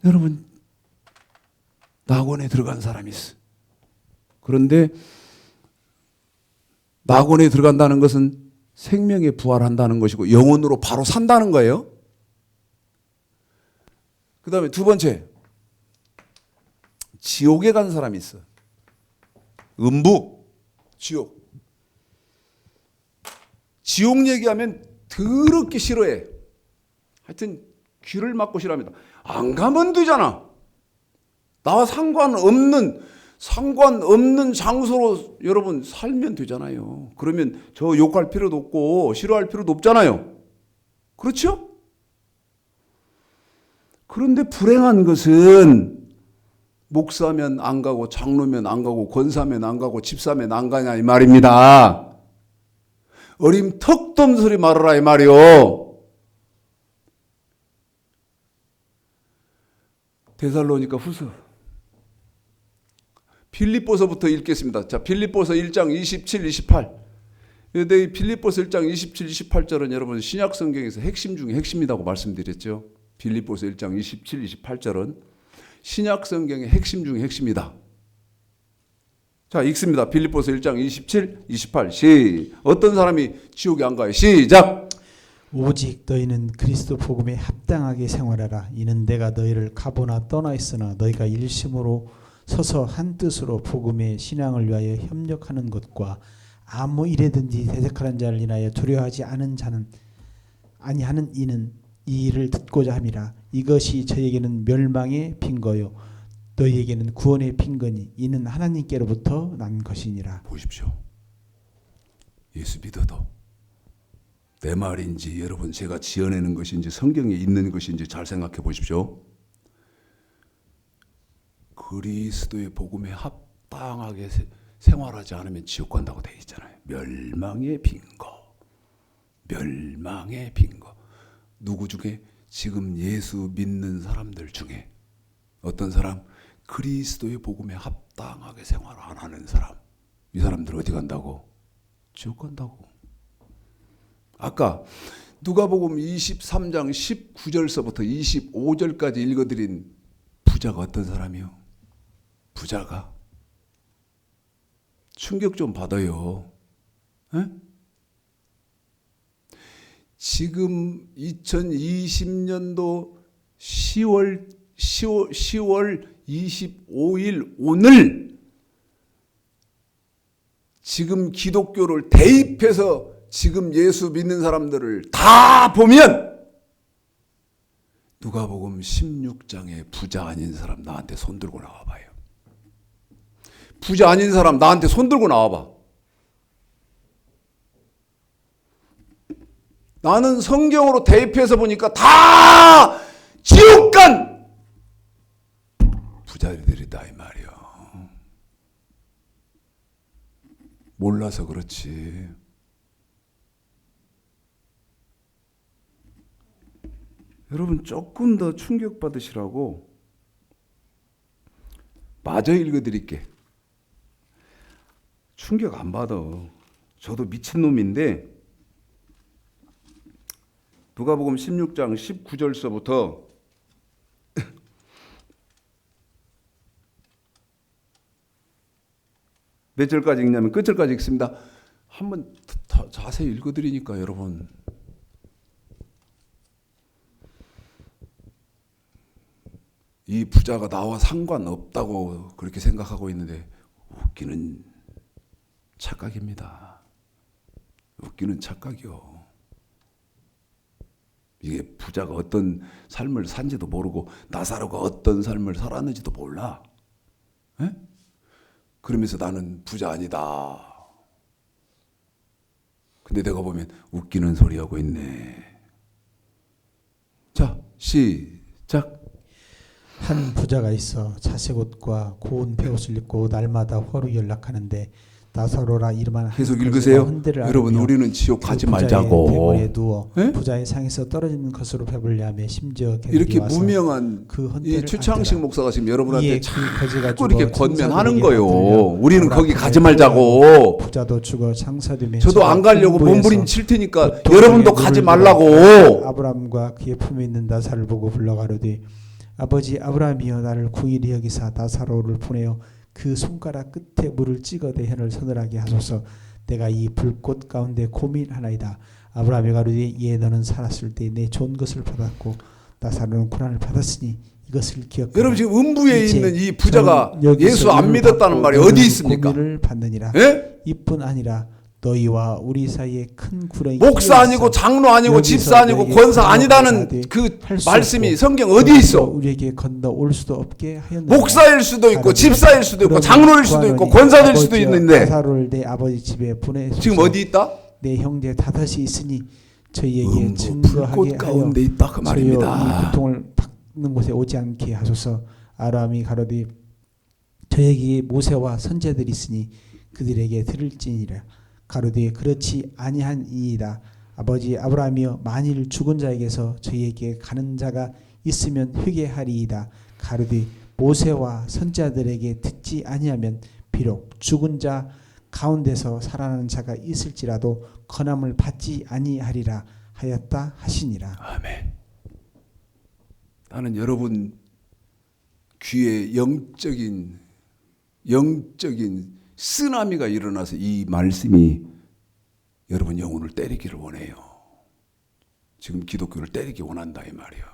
여러분 낙원에 들어간 사람이 있어. 그런데 낙원에 들어간다는 것은 생명에 부활한다는 것이고 영혼으로 바로 산다는 거예요. 그 다음에 두 번째, 지옥에 간 사람이 있어. 음부, 지옥. 지옥 얘기하면 더럽게 싫어해. 하여튼 귀를 막고 싫어합니다. 안 가면 되잖아. 나와 상관없는 장소로 여러분 살면 되잖아요. 그러면 저 욕할 필요도 없고 싫어할 필요도 없잖아요. 그렇죠? 그런데 불행한 것은 목사면 안 가고 장로면 안 가고 권사면 안 가고 집사면 안 가냐 이 말입니다. 어림 턱도 없는 소리 말하라 이 말이요. 데살로니가 후서 빌립보서부터 읽겠습니다. 자, 빌립보서 1장 27, 28. 근데 빌립보서 1장 27, 28절은 여러분 신약 성경에서 핵심 중에 핵심이라고 말씀드렸죠. 빌립보서 1장 27, 28절은 신약 성경의 핵심 중에 핵심이다. 자, 읽습니다. 빌립보서 1장 27, 28. 어떤 사람이 지옥에 안 가요? 시작. 오직 너희는 그리스도 복음에 합당하게 생활하라. 이는 내가 너희를 가보나 떠나 있으나 너희가 일심으로 서서 한 뜻으로 복음의 신앙을 위하여 협력하는 것과 아무 일에든지 대적하는 자를 인하여 두려워하지 않은 자는 아니하는 이는 이 일을 듣고자 함이라. 이것이 저에게는 멸망의 빈거요 너희에게는 구원의 빈거니 이는 하나님께로부터 난 것이니라. 보십시오. 예수 믿어도 내 말인지 여러분 제가 지어내는 것인지 성경에 있는 것인지 잘 생각해 보십시오. 그리스도의 복음에 합당하게 생활하지 않으면 지옥 간다고 되어 있잖아요. 멸망의 빈거. 멸망의 빈거. 누구 중에 지금 예수 믿는 사람들 중에 어떤 사람 그리스도의 복음에 합당하게 생활 안 하는 사람, 이 사람들 어디 간다고? 지옥 간다고. 아까 누가복음 23장 19절서부터 25절까지 읽어드린 부자가 어떤 사람이요? 부자가 충격 좀 받아요. 에? 지금 2020년도 10월 25일 오늘 지금 기독교를 대입해서 지금 예수 믿는 사람들을 다 보면 누가복음 16장에 부자 아닌 사람 나한테 손 들고 나와봐요. 부자 아닌 사람 나한테 손 들고 나와봐. 나는 성경으로 대입해서 보니까 다 지옥 간 부자들이다 이 말이야. 몰라서 그렇지. 여러분 조금 더 충격받으시라고 마저 읽어드릴게. 충격 안 받아. 저도 미친놈인데 누가복음 16장 19절서부터 몇 절까지 읽냐면 끝절까지 읽습니다. 한번 자세히 읽어드리니까 여러분. 이 부자가 나와 상관없다고 그렇게 생각하고 있는데 웃기는 착각입니다. 웃기는 착각이요. 이게 부자가 어떤 삶을 산지도 모르고 나사로가 어떤 삶을 살았는지도 몰라. 에? 그러면서 나는 부자 아니다. 근데 내가 보면 웃기는 소리 하고 있네. 자, 시작. 한 부자가 있어 자색 옷과 고운 베옷을 입고 날마다 화로 연락하는데 나사로라 이름한 계속 읽으세요. 여러분 우리는 지옥 가지 말자고. 대궐에 누워 에? 부자의 상에서 떨어지는 것으로 배불리하며 심지어 이렇게 무명한 그 이 최창식 목사가 지금 여러분한테 자꾸 이렇게 권면하는 천사들에게 거요. 받들려 우리는 거기 아브라함의 가지 말자고. 부자도 죽어 장사되며 저도 안 가려고 풍부해서 몸부림 칠 테니까 고통의 여러분도 물을 가지 들어 말라고. 아브라함과 그의 품에 있는 나사를 보고 불러가로되 아버지 아브라함이여 나를 궁일이 여기사 나사로를 보내어 그 손가락 끝에 물을 찍어 내 혀를 서늘하게 하소서. 내가 이 불꽃 가운데 고민하나이다. 아브라함이 가로되 이에 너는 살았을 때 내 좋은 것을 받았고 나사로는 고난을 받았으니 이것을 기억하라. 여러분 지금 음부에 이제 있는 이 부자가 저는 여기서 예수 안 일을 믿었다는 받고 말이 너는 어디 있습니까? 고민을 받느니라. 예? 이뿐 아니라 너희와 우리 사이에 큰 구렁이 목사 아니고 장로 아니고 여기서 집사 아니고 너에게 권사 건너가게 아니다는 그 할수 말씀이 없고 성경 어디 너희도 있어? 우리에게 건너올 수도 없게 하였느니라. 목사일 수도 있고 가로되 집사일 수도 있고 그러면 장로일 수도 있고 구하노니 권사될 수도 아버지여 있는데 나사로를 내 아버지 집에 보내소서. 지금 어디 있다? 내 형제 다섯이 있으니 저희에게 음부 증거하게 불꽃 하여 가운데 있다 그 저희여 이 말입니다. 고통을 받는 곳에 오지 않게 하소서. 아람이 가로되 저에게 모세와 선지자들이 있으니 그들에게 들을지니라. 가로되 그렇지 아니하니이다. 아버지 아브라함이여 만일 죽은 자에게서 저희에게 가는 자가 있으면 회개하리이다. 가로되 모세와 선지자들에게 듣지 아니하면 비록 죽은 자 가운데서 살아나는 자가 있을지라도 건함을 받지 아니하리라 하였다 하시니라. 아멘. 나는 여러분 귀에 영적인 쓰나미가 일어나서 이 말씀이 여러분 영혼을 때리기를 원해요. 지금 기독교를 때리기 원한다 이 말이야.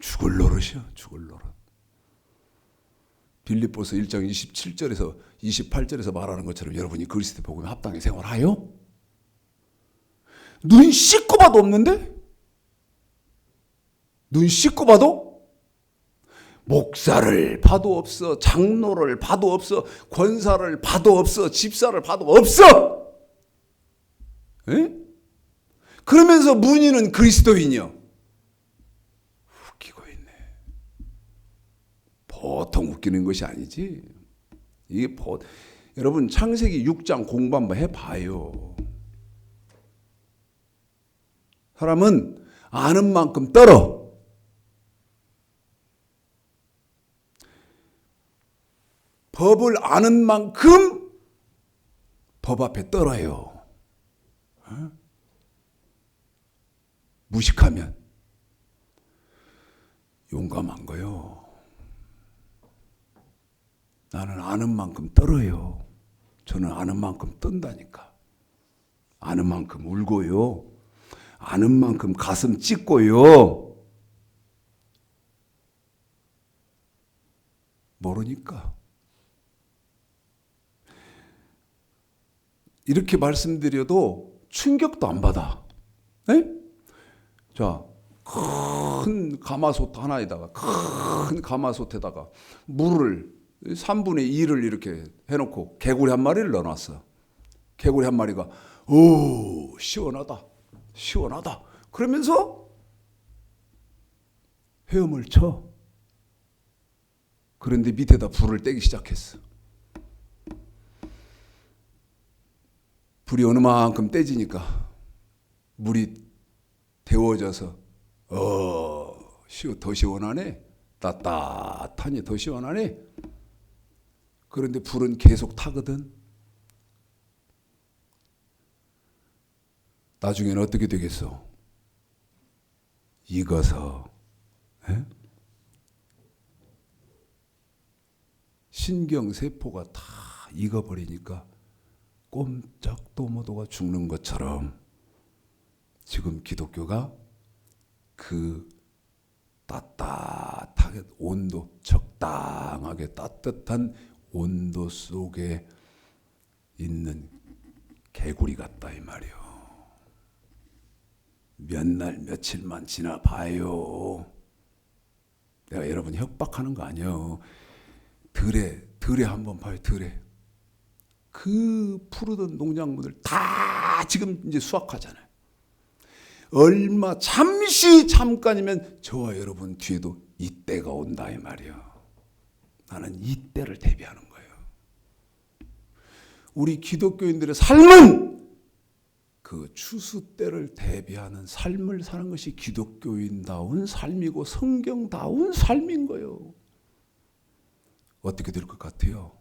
죽을 노릇이야, 죽을 노릇. 빌립보서 1장 27절에서 28절에서 말하는 것처럼 여러분이 그리스도 복음에 합당히 생활하여? 눈 씻고 봐도 없는데? 눈 씻고 봐도? 목사를 봐도 없어, 장로를 봐도 없어, 권사를 봐도 없어, 집사를 봐도 없어. 에? 그러면서 문의는 그리스도인이요. 웃기고 있네. 보통 웃기는 것이 아니지. 이게 여러분 창세기 6장 공부 한번 해봐요. 사람은 아는 만큼 떨어. 법을 아는 만큼 법 앞에 떨어요. 어? 무식하면 용감한 거요. 나는 아는 만큼 떨어요. 저는 아는 만큼 뜬다니까. 아는 만큼 울고요. 아는 만큼 가슴 찢고요. 모르니까. 이렇게 말씀드려도 충격도 안 받아. 네? 자, 큰 가마솥 하나에다가 큰 가마솥에다가 물을 3분의 2를 이렇게 해놓고 개구리 한 마리를 넣어놨어. 개구리 한 마리가 오 시원하다 시원하다 그러면서 헤엄을 쳐. 그런데 밑에다 불을 떼기 시작했어. 불이 어느 만큼 떼지니까 물이 데워져서 더 시원하네. 따뜻하니 더 시원하네. 그런데 불은 계속 타거든. 나중에는 어떻게 되겠어? 익어서 신경세포가 다 익어버리니까 꼼짝도 못하고 죽는 것처럼 지금 기독교가 그 따뜻하게 온도, 적당하게 따뜻한 온도 속에 있는 개구리 같다 이 말이요. 몇 날 며칠만 지나봐요. 내가 여러분 협박하는 거 아니에요. 들에 한번 봐요. 들에 그 푸르던 농작물들 다 지금 이제 수확하잖아요. 잠깐이면 저와 여러분 뒤에도 이때가 온다 이 말이에요. 나는 이때를 대비하는 거예요. 우리 기독교인들의 삶은 그 추수 때를 대비하는 삶을 사는 것이 기독교인다운 삶이고 성경다운 삶인 거예요. 어떻게 될 것 같아요?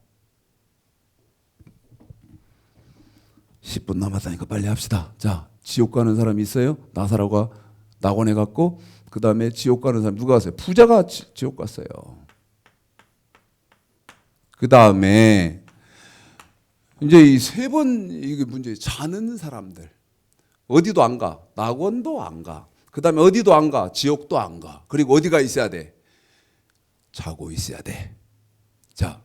10분 남았다니까 빨리 합시다. 자, 지옥 가는 사람 있어요? 나사로가 낙원에 갔고 그 다음에 지옥 가는 사람 누가 갔어요? 부자가 지옥 갔어요. 그 다음에 이제 이 세 번 이게 문제 자는 사람들 어디도 안 가. 낙원도 안 가. 그 다음에 어디도 안 가. 지옥도 안 가. 그리고 어디가 있어야 돼? 자고 있어야 돼. 자,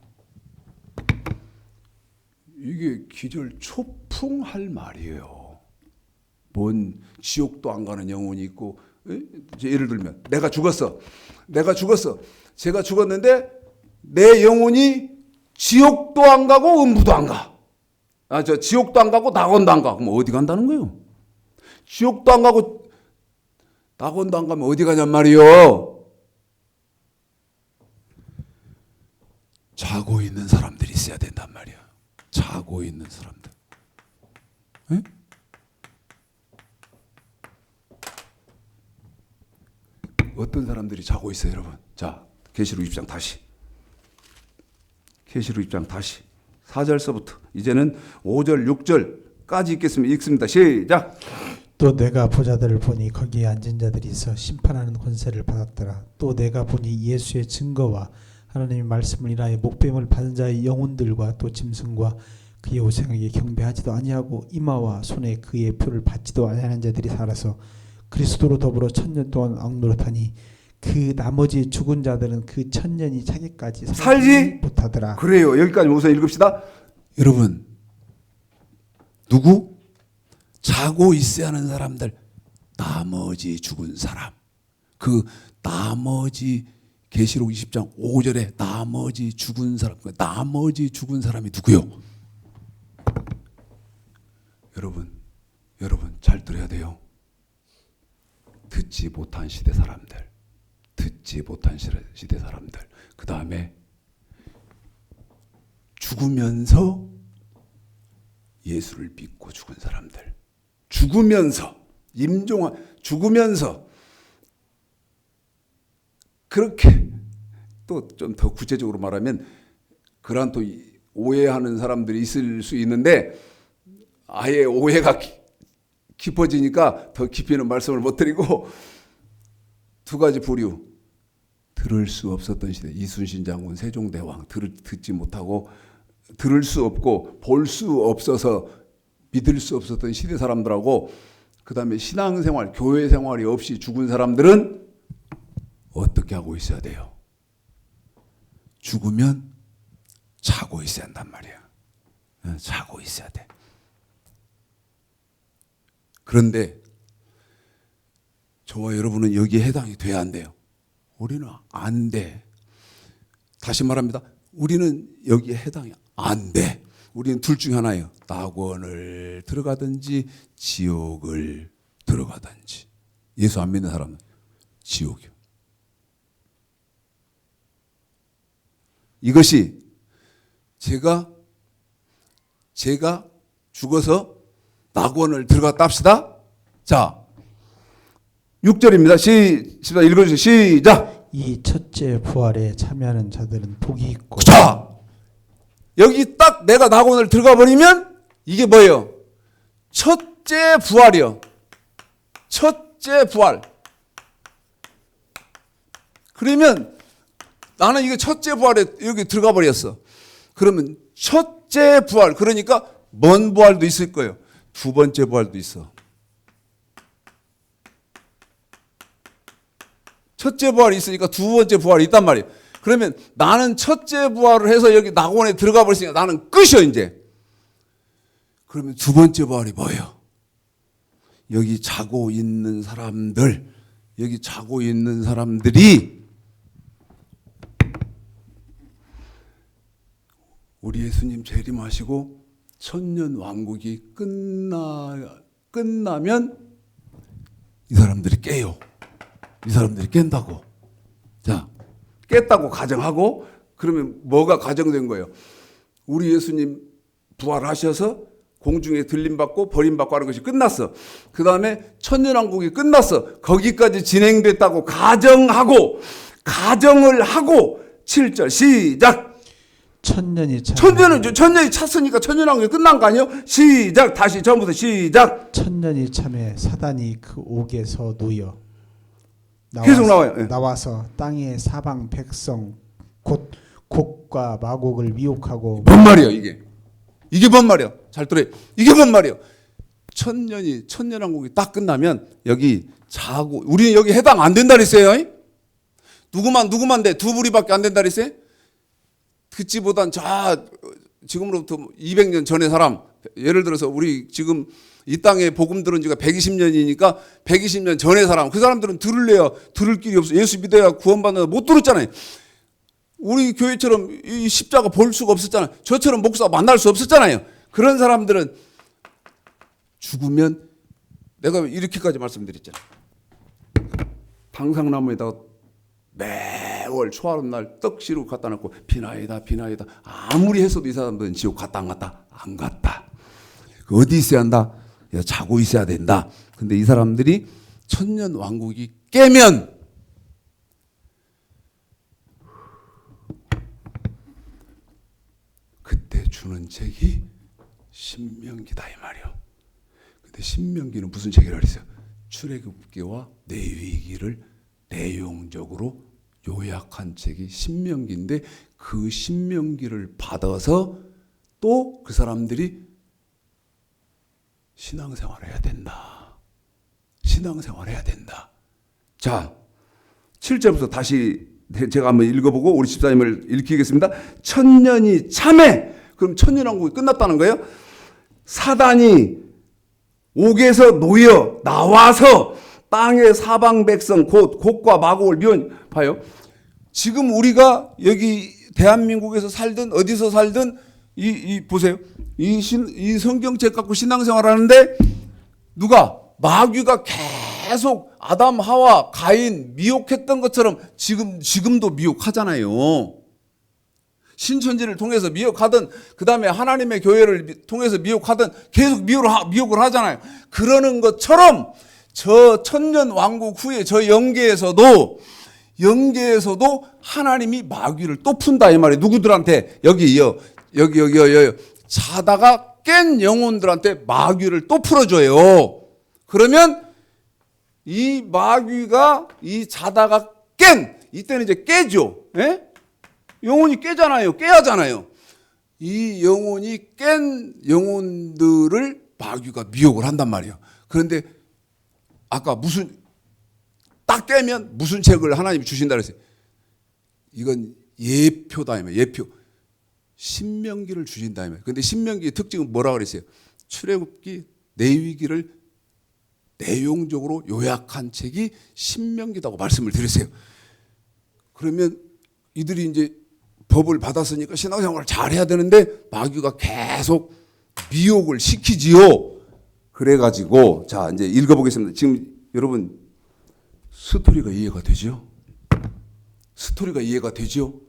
이게 기절초풍할 말이에요. 뭔 지옥도 안 가는 영혼이 있고, 예를 들면 내가 죽었어. 제가 죽었는데 내 영혼이 지옥도 안 가고 음부도 안 가. 지옥도 안 가고 낙원도 안 가. 그럼 어디 간다는 거예요? 지옥도 안 가고 낙원도 안 가면 어디 가냔 말이요? 자고 있는 사람들이 있어야 된단 말이야. 자고 있는 사람들. 에? 어떤 사람들이 자고 있어요, 여러분? 자, 계시록 6장 다시. 계시록 6장 다시. 4절서부터 이제는 5절, 6절까지 읽습니다. 시작. 또 내가 보자들을 보니 거기에 앉은 자들이 있어 심판하는 권세를 받았더라. 또 내가 보니 예수의 증거와 하나님의 말씀을 인하여 목배임을 받은 자의 영혼들과 또 짐승과 그의 우상에게 경배하지도 아니하고 이마와 손에 그의 표를 받지도 아니하는 자들이 살아서 그리스도로 더불어 1000년 동안 왕노릇하니 그 나머지 죽은 자들은 그 1000년이 차기까지 살지 못하더라. 그래요. 여기까지 우선 읽읍시다. 여러분, 누구? 자고 있어야 하는 사람들, 나머지 죽은 사람. 그 나머지 계시록 20장 5절에 나머지 죽은 사람, 나머지 죽은 사람이 누구요? 여러분 잘 들어야 돼요. 듣지 못한 시대 사람들, 그 다음에 죽으면서 예수를 믿고 죽은 사람들, 죽으면서 그렇게 또 좀 더 구체적으로 말하면 그런 또 오해하는 사람들이 있을 수 있는데 아예 오해가 깊어지니까 더 깊이는 말씀을 못 드리고 두 가지 부류. 들을 수 없었던 시대, 이순신 장군, 세종대왕 듣지 못하고 들을 수 없고 볼 수 없어서 믿을 수 없었던 시대 사람들하고 그 다음에 신앙생활, 교회 생활이 없이 죽은 사람들은 어떻게 하고 있어야 돼요? 죽으면 자고 있어야 한단 말이야. 자고 있어야 돼. 그런데 저와 여러분은 여기에 해당이 돼야 안 돼요. 우리는 안 돼. 다시 말합니다. 우리는 여기에 해당이 안 돼. 우리는 둘 중에 하나예요. 낙원을 들어가든지 지옥을 들어가든지. 예수 안 믿는 사람은 지옥이요. 이것이 제가 죽어서 낙원을 들어갔다 합시다. 자, 6절입니다. 시작 읽어주세요. 시작. 이 첫째 부활에 참여하는 자들은 복이 있고. 자, 여기 딱 내가 낙원을 들어가 버리면 이게 뭐예요? 첫째 부활이요. 첫째 부활. 그러면 나는 이게 첫째 부활에 여기 들어가 버렸어. 그러면 첫째 부활, 그러니까 먼 부활도 있을 거예요. 두 번째 부활도 있어. 첫째 부활이 있으니까 두 번째 부활이 있단 말이에요. 그러면 나는 첫째 부활을 해서 여기 낙원에 들어가 버렸으니까 나는 끝이요 이제. 그러면 두 번째 부활이 뭐예요? 여기 자고 있는 사람들, 여기 자고 있는 사람들이 우리 예수님 재림하시고 천년 왕국이 끝나면 이 사람들이 깨요. 이 사람들이 깬다고. 자, 깼다고 가정하고 그러면 뭐가 가정된 거예요? 우리 예수님 부활하셔서 공중에 들림받고 버림받고 하는 것이 끝났어. 그 다음에 천년왕국이 끝났어. 거기까지 진행됐다고 가정을 하고 7절 시작. 천년이 찼으니까 천년왕국이 끝난 거 아니에요? 시작. 다시 처음부터 시작. 천년이 참에 사단이 그 옥에서 놓여 계속 나와요. 예. 나와서 땅의 사방 백성 곧 곡과 마곡을 미혹하고 뭔 말이야 이게? 이게 뭔 말이야? 잘 들어. 이게 뭔 말이야? 천년왕국이 딱 끝나면 여기 자고 우리는 여기 해당 안 된다 그랬어요. 누구만 돼? 두 부리밖에 안 된다 그랬어요. 그치보단 지금으로부터 200년 전의 사람, 예를 들어서 우리 지금 이 땅에 복음 들은 지가 120년이니까 120년 전의 사람, 그 사람들은 들을 길이 없어. 예수 믿어야 구원받는 못 들었잖아요. 우리 교회처럼 이 십자가 볼 수가 없었잖아요. 저처럼 목사 만날 수 없었잖아요. 그런 사람들은 죽으면 내가 이렇게까지 말씀드렸잖아요. 당상나무에다가 매월 초하룻 날 떡시루 갖다 놓고 비나이다 아무리 했어도 이 사람들은 지옥 갔다 안 갔다? 안 갔다. 어디 있어야 한다? 자고 있어야 된다. 근데 이 사람들이 천년 왕국이 깨면 그때 주는 책이 신명기다 이 말이요. 근데 신명기는 무슨 책이라 그랬어요? 출애굽기와 레위기를 내용적으로 요약한 책이 신명기인데 그 신명기를 받아서 또 그 사람들이 신앙생활을 해야 된다. 신앙생활을 해야 된다. 자, 7절부터 다시 제가 한번 읽어보고 우리 집사님을 읽히겠습니다. 천년이 참해. 그럼 천년왕국이 끝났다는 거예요. 사단이 옥에서 놓여 나와서 땅의 사방 백성 곧 곡과 마곡을 미운 봐요. 지금 우리가 여기 대한민국에서 살든 어디서 살든 보세요. 이 성경책 갖고 신앙생활 하는데 누가 마귀가 계속 아담 하와 가인 미혹했던 것처럼 지금도 미혹하잖아요. 신천지를 통해서 미혹하든 그 다음에 하나님의 교회를 통해서 미혹하든 계속 미혹을 하잖아요. 그러는 것처럼 저 천년 왕국 후에 저 영계에서도 하나님이 마귀를 또 푼다 이 말이에요. 누구들한테? 여기 자다가 깬 영혼들한테 마귀를 또 풀어줘요. 그러면 이 마귀가 이 자다가 이때는 이제 깨죠. 예? 영혼이 깨잖아요. 깨야 하잖아요. 이 영혼이 깬 영혼들을 마귀가 미혹을 한단 말이에요. 그런데 아까 딱 깨면 무슨 책을 하나님이 주신다 그랬어요. 이건 예표다. 예표. 신명기를 주신다. 그런데 신명기의 특징은 뭐라 그랬어요? 출애굽기, 레위기를 내용적으로 요약한 책이 신명기다고 말씀을 드렸어요. 그러면 이들이 이제 법을 받았으니까 신앙생활을 잘 해야 되는데 마귀가 계속 미혹을 시키지요. 그래가지고 자 이제 읽어보겠습니다. 지금 여러분 스토리가 이해가 되죠? 스토리가 이해가 되죠?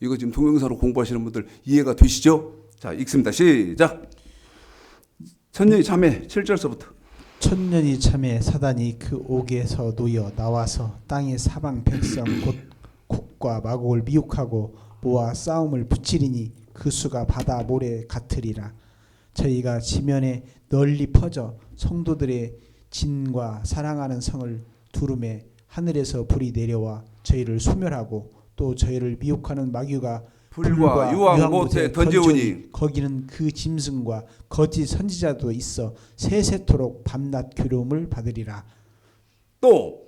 이거 지금 동영상으로 공부하시는 분들 이해가 되시죠? 자 읽습니다. 시작. 천년이 참해 7절서부터. 천년이 참해 사단이 그 옥에서 놓여 나와서 땅의 사방 백성 곧 곡과 마곡을 미혹하고 모아 싸움을 붙이리니 그 수가 바다 모래 같으리라. 저희가 지면에 널리 퍼져 성도들의 진과 사랑하는 성을 두름에 하늘에서 불이 내려와 저희를 소멸하고 또 저희를 미혹하는 마귀가 불과 유황 못에 던져오니 거기는 그 짐승과 거짓 선지자도 있어 세세토록 밤낮 괴로움을 받으리라. 또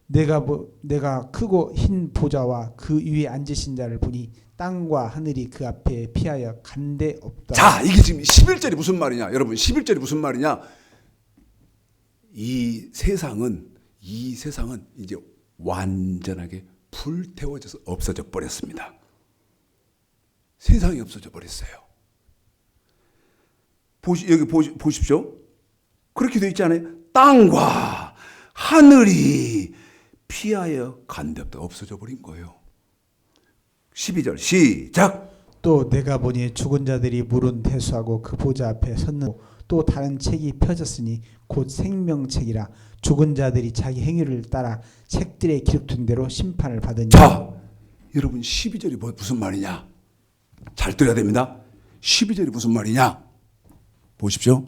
내가 크고 흰 보좌와 그 위에 앉으신 자를 보니 땅과 하늘이 그 앞에 피하여 간데 없다. 자, 이게 지금 11절이 무슨 말이냐? 여러분, 11절이 무슨 말이냐? 이 세상은 이제 완전하게 불태워져서 없어져 버렸습니다. 세상이 없어져 버렸어요. 여기 보십시오. 그렇게 되어 있지 않아요? 땅과 하늘이 피하여 간데 없다. 없어져 버린 거예요. 12절 시작. 또 내가 보니 죽은 자들이 물은 대수하고 그 보좌 앞에 섰는 또 다른 책이 펴졌으니 곧 생명책이라. 죽은 자들이 자기 행위를 따라 책들에 기록된 대로 심판을 받으니. 자, 여러분 12절이 무슨 말이냐? 잘 들어야 됩니다. 12절이 무슨 말이냐? 보십시오.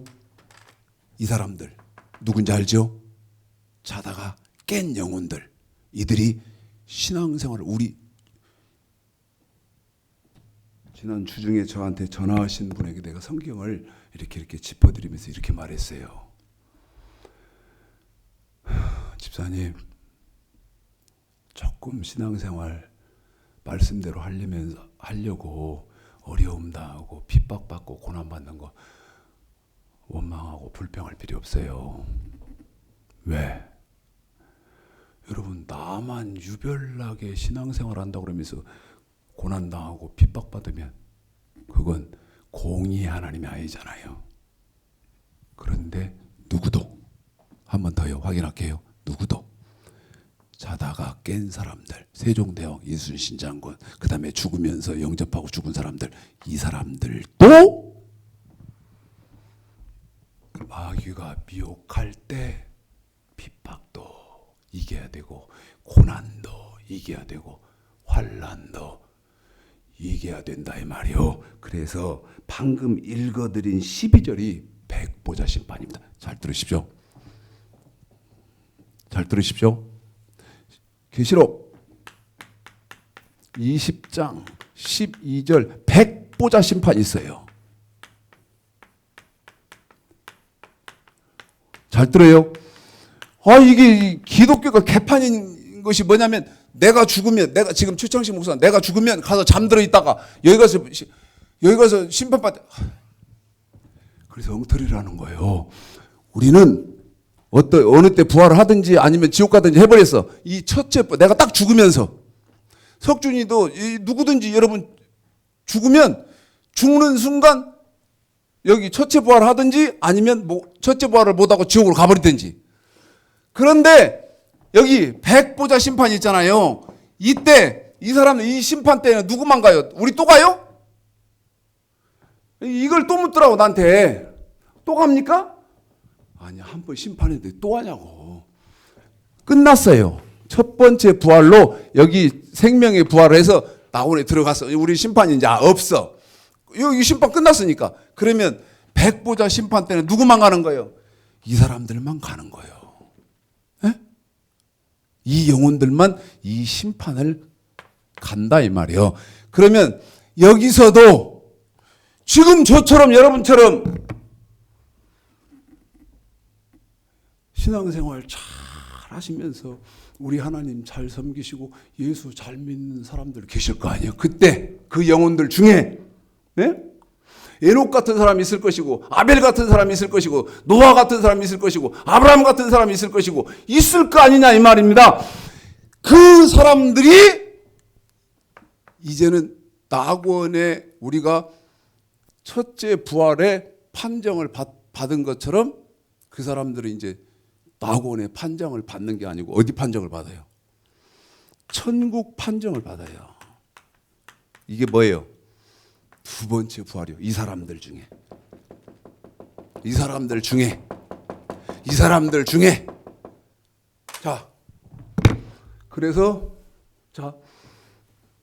이 사람들 누군지 알죠? 자다가 깬 영혼들, 이들이 신앙생활을 우리 지난 주중에 저한테 전화하신 분에게 내가 성경을 이렇게 짚어드리면서 이렇게 말했어요. 집사님, 조금 신앙생활 말씀대로 하려고 어려움 당하고 핍박받고 고난받는 거 원망하고 불평할 필요 없어요. 왜? 여러분, 나만 유별나게 신앙생활 한다고 그러면서 고난당하고 핍박받으면 그건 공의의 하나님이 아니잖아요. 그런데 누구도, 한 번 더요, 확인할게요. 누구도 자다가 깬 사람들, 세종대왕, 이순신 장군, 그 다음에 죽으면서 영접하고 죽은 사람들, 이 사람들도 마귀가 미혹할 때 핍박도 이겨야 되고 고난도 이겨야 되고 환난도 이겨야 된다 이 말이요. 그래서 방금 읽어드린 12절이 백보자 심판입니다. 잘 들으십시오. 잘 들으십시오. 계시록 20장 12절 백보자 심판이 있어요. 잘 들어요. 이게 기독교가 개판인 것이 뭐냐면, 내가 죽으면, 내가 지금 최창식 목사, 내가 죽으면 가서 잠들어 있다가 여기 가서 심판받. 그래서 엉터리라는 거예요. 우리는 어느 때 부활을 하든지 아니면 지옥 가든지 해버렸어. 이 첫째, 내가 딱 죽으면서. 석준이도 누구든지 여러분 죽으면 죽는 순간 여기 첫째 부활을 하든지 아니면 첫째 부활을 못하고 지옥으로 가버리든지. 그런데 여기 백보자 심판이 있잖아요. 이때 이 사람들 이 심판 때는 누구만 가요? 우리 또 가요? 이걸 또 묻더라고 나한테. 또 갑니까? 아니, 한 번 심판했는데 또 하냐고. 끝났어요. 첫 번째 부활로 여기 생명의 부활을 해서 나온에 들어갔어. 우리 심판이 이제 없어. 여기 심판 끝났으니까. 그러면 백보자 심판 때는 누구만 가는 거예요? 이 사람들만 가는 거예요. 에? 이 영혼들만 이 심판을 간다 이 말이에요. 그러면 여기서도 지금 저처럼 여러분처럼 신앙생활 잘 하시면서 우리 하나님 잘 섬기시고 예수 잘 믿는 사람들 계실 거 아니에요. 그때 그 영혼들 중에 에녹 같은 사람이 있을 것이고 아벨 같은 사람이 있을 것이고 노아 같은 사람이 있을 것이고 아브라함 같은 사람이 있을 것이고 있을 거 아니냐 이 말입니다. 그 사람들이 이제는 낙원에 우리가 첫째 부활의 판정을 받은 것처럼 그 사람들은 이제 낙원의 판정을 받는 게 아니고 어디 판정을 받아요? 천국 판정을 받아요. 이게 뭐예요? 두 번째 부활이요. 이 사람들 중에 자, 그래서 자,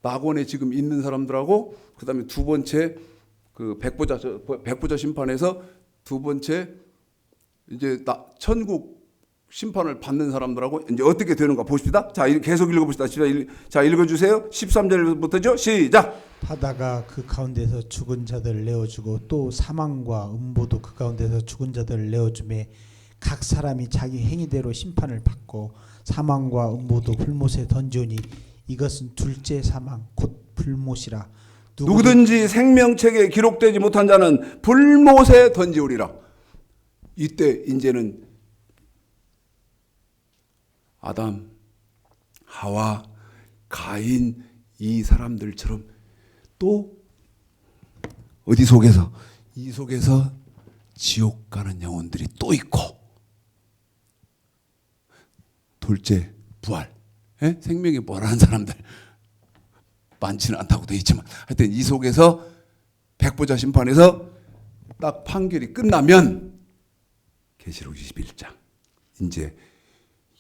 낙원에 지금 있는 사람들하고 그 다음에 두 번째 그 백보자 심판에서 두 번째 이제 천국 심판을 받는 사람들하고 이제 어떻게 되는가 보십시다. 자, 계속 읽어봅시다. 자, 읽어주세요. 13절부터죠. 시작. 하다가 그 가운데서 죽은 자들을 내어주고 또 사망과 음보도 그 가운데서 죽은 자들을 내어주매 각 사람이 자기 행위대로 심판을 받고 사망과 음보도 불못에 던지오니 이것은 둘째 사망 곧 불못이라. 누구든지 생명책에 기록되지 못한 자는 불못에 던지우리라. 이때 이제는 아담, 하와, 가인 이 사람들처럼 또 어디 속에서 이 속에서 지옥 가는 영혼들이 또 있고 둘째 부활, 생명의 부활하는 사람들 많지는 않다고 되어 있지만 하여튼 이 속에서 백보자 심판에서 딱 판결이 끝나면 계시록 21장 이제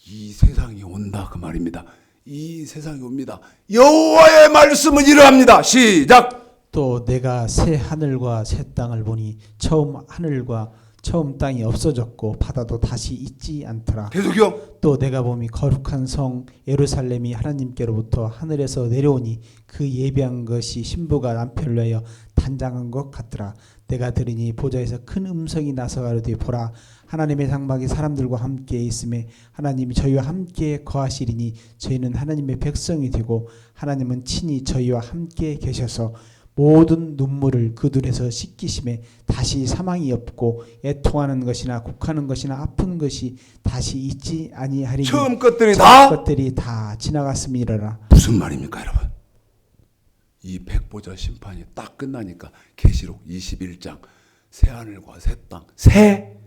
이 세상이 온다 그 말입니다. 이 세상이 옵니다. 여호와의 말씀은 이러합니다. 시작. 또 내가 새 하늘과 새 땅을 보니 처음 하늘과 처음 땅이 없어졌고 바다도 다시 있지 않더라. 계속요. 또 내가 보니 거룩한 성 예루살렘이 하나님께로부터 하늘에서 내려오니 그 예비한 것이 신부가 남편을 위하여 단장한 것 같더라. 내가 들으니 보좌에서 큰 음성이 나서 가로되 보라 하나님의 장막이 사람들과 함께 있음에 하나님이 저희와 함께 거하시리니 저희는 하나님의 백성이 되고 하나님은 친히 저희와 함께 계셔서 모든 눈물을 그 눈에서 씻기심에 다시 사망이 없고 애통하는 것이나 곡하는 것이나 아픈 것이 다시 있지 아니하리니 처음 것들이 다 지나갔음이라라. 무슨 말입니까, 여러분? 이 백보자 심판이 딱 끝나니까 계시록 21장 새 하늘과 새 땅, 새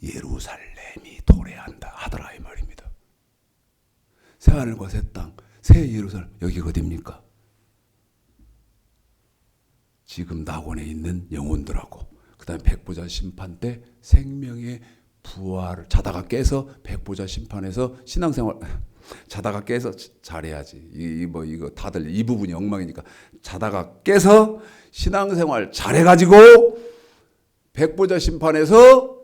예루살렘이 도래한다 하더라 이 말입니다. 새 하늘과 새 땅, 새 예루살렘, 여기가 어디입니까? 지금 낙원에 있는 영혼들하고 그 다음에 백보자 심판 때 생명의 부활을 자다가 깨서 백보자 심판에서 신앙생활 자다가 깨서 잘해야지. 이거 다들 이 부분이 엉망이니까 자다가 깨서 신앙생활 잘해가지고 백보자 심판에서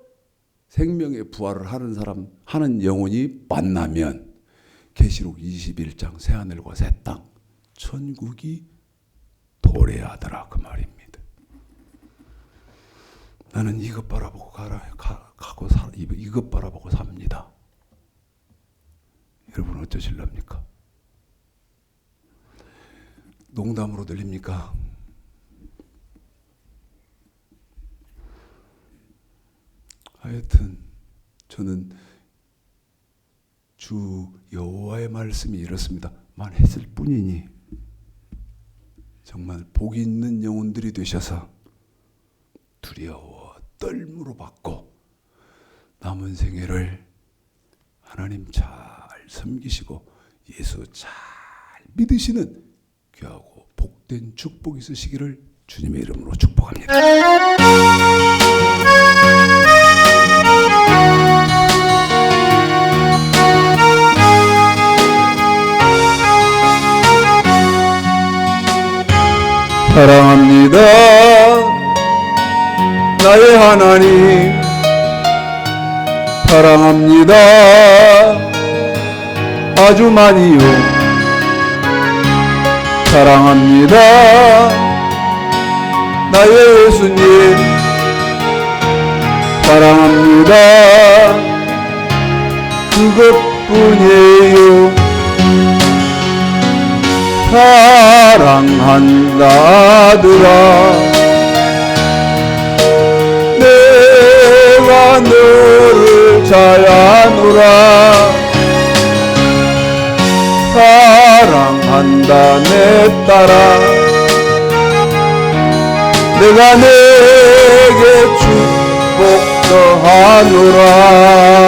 생명의 부활을 하는 사람, 하는 영혼이 만나면 계시록 21장 새 하늘과 새 땅, 천국이 도래하더라 그 말입니다. 나는 이것 바라보고 가고 이것 바라보고 삽니다. 여러분 어쩌실랍니까? 농담으로 들립니까? 하여튼 저는 주 여호와의 말씀이 이렇습니다만 했을 뿐이니 정말 복 있는 영혼들이 되셔서 두려워 떨므로 받고 남은 생애를 하나님 잘 섬기시고 예수 잘 믿으시는 귀하고 복된 축복이 있으시기를 주님의 이름으로 축복합니다. 사랑합니다. 나의 하나님 사랑합니다. 아주 많이요. 사랑합니다. 나의 예수님 사랑합니다. 그것뿐이에요. 사랑한다 아들아 내가 너를 잘 아노라 사랑한다 내 딸아 내가 내게 축복 더하노라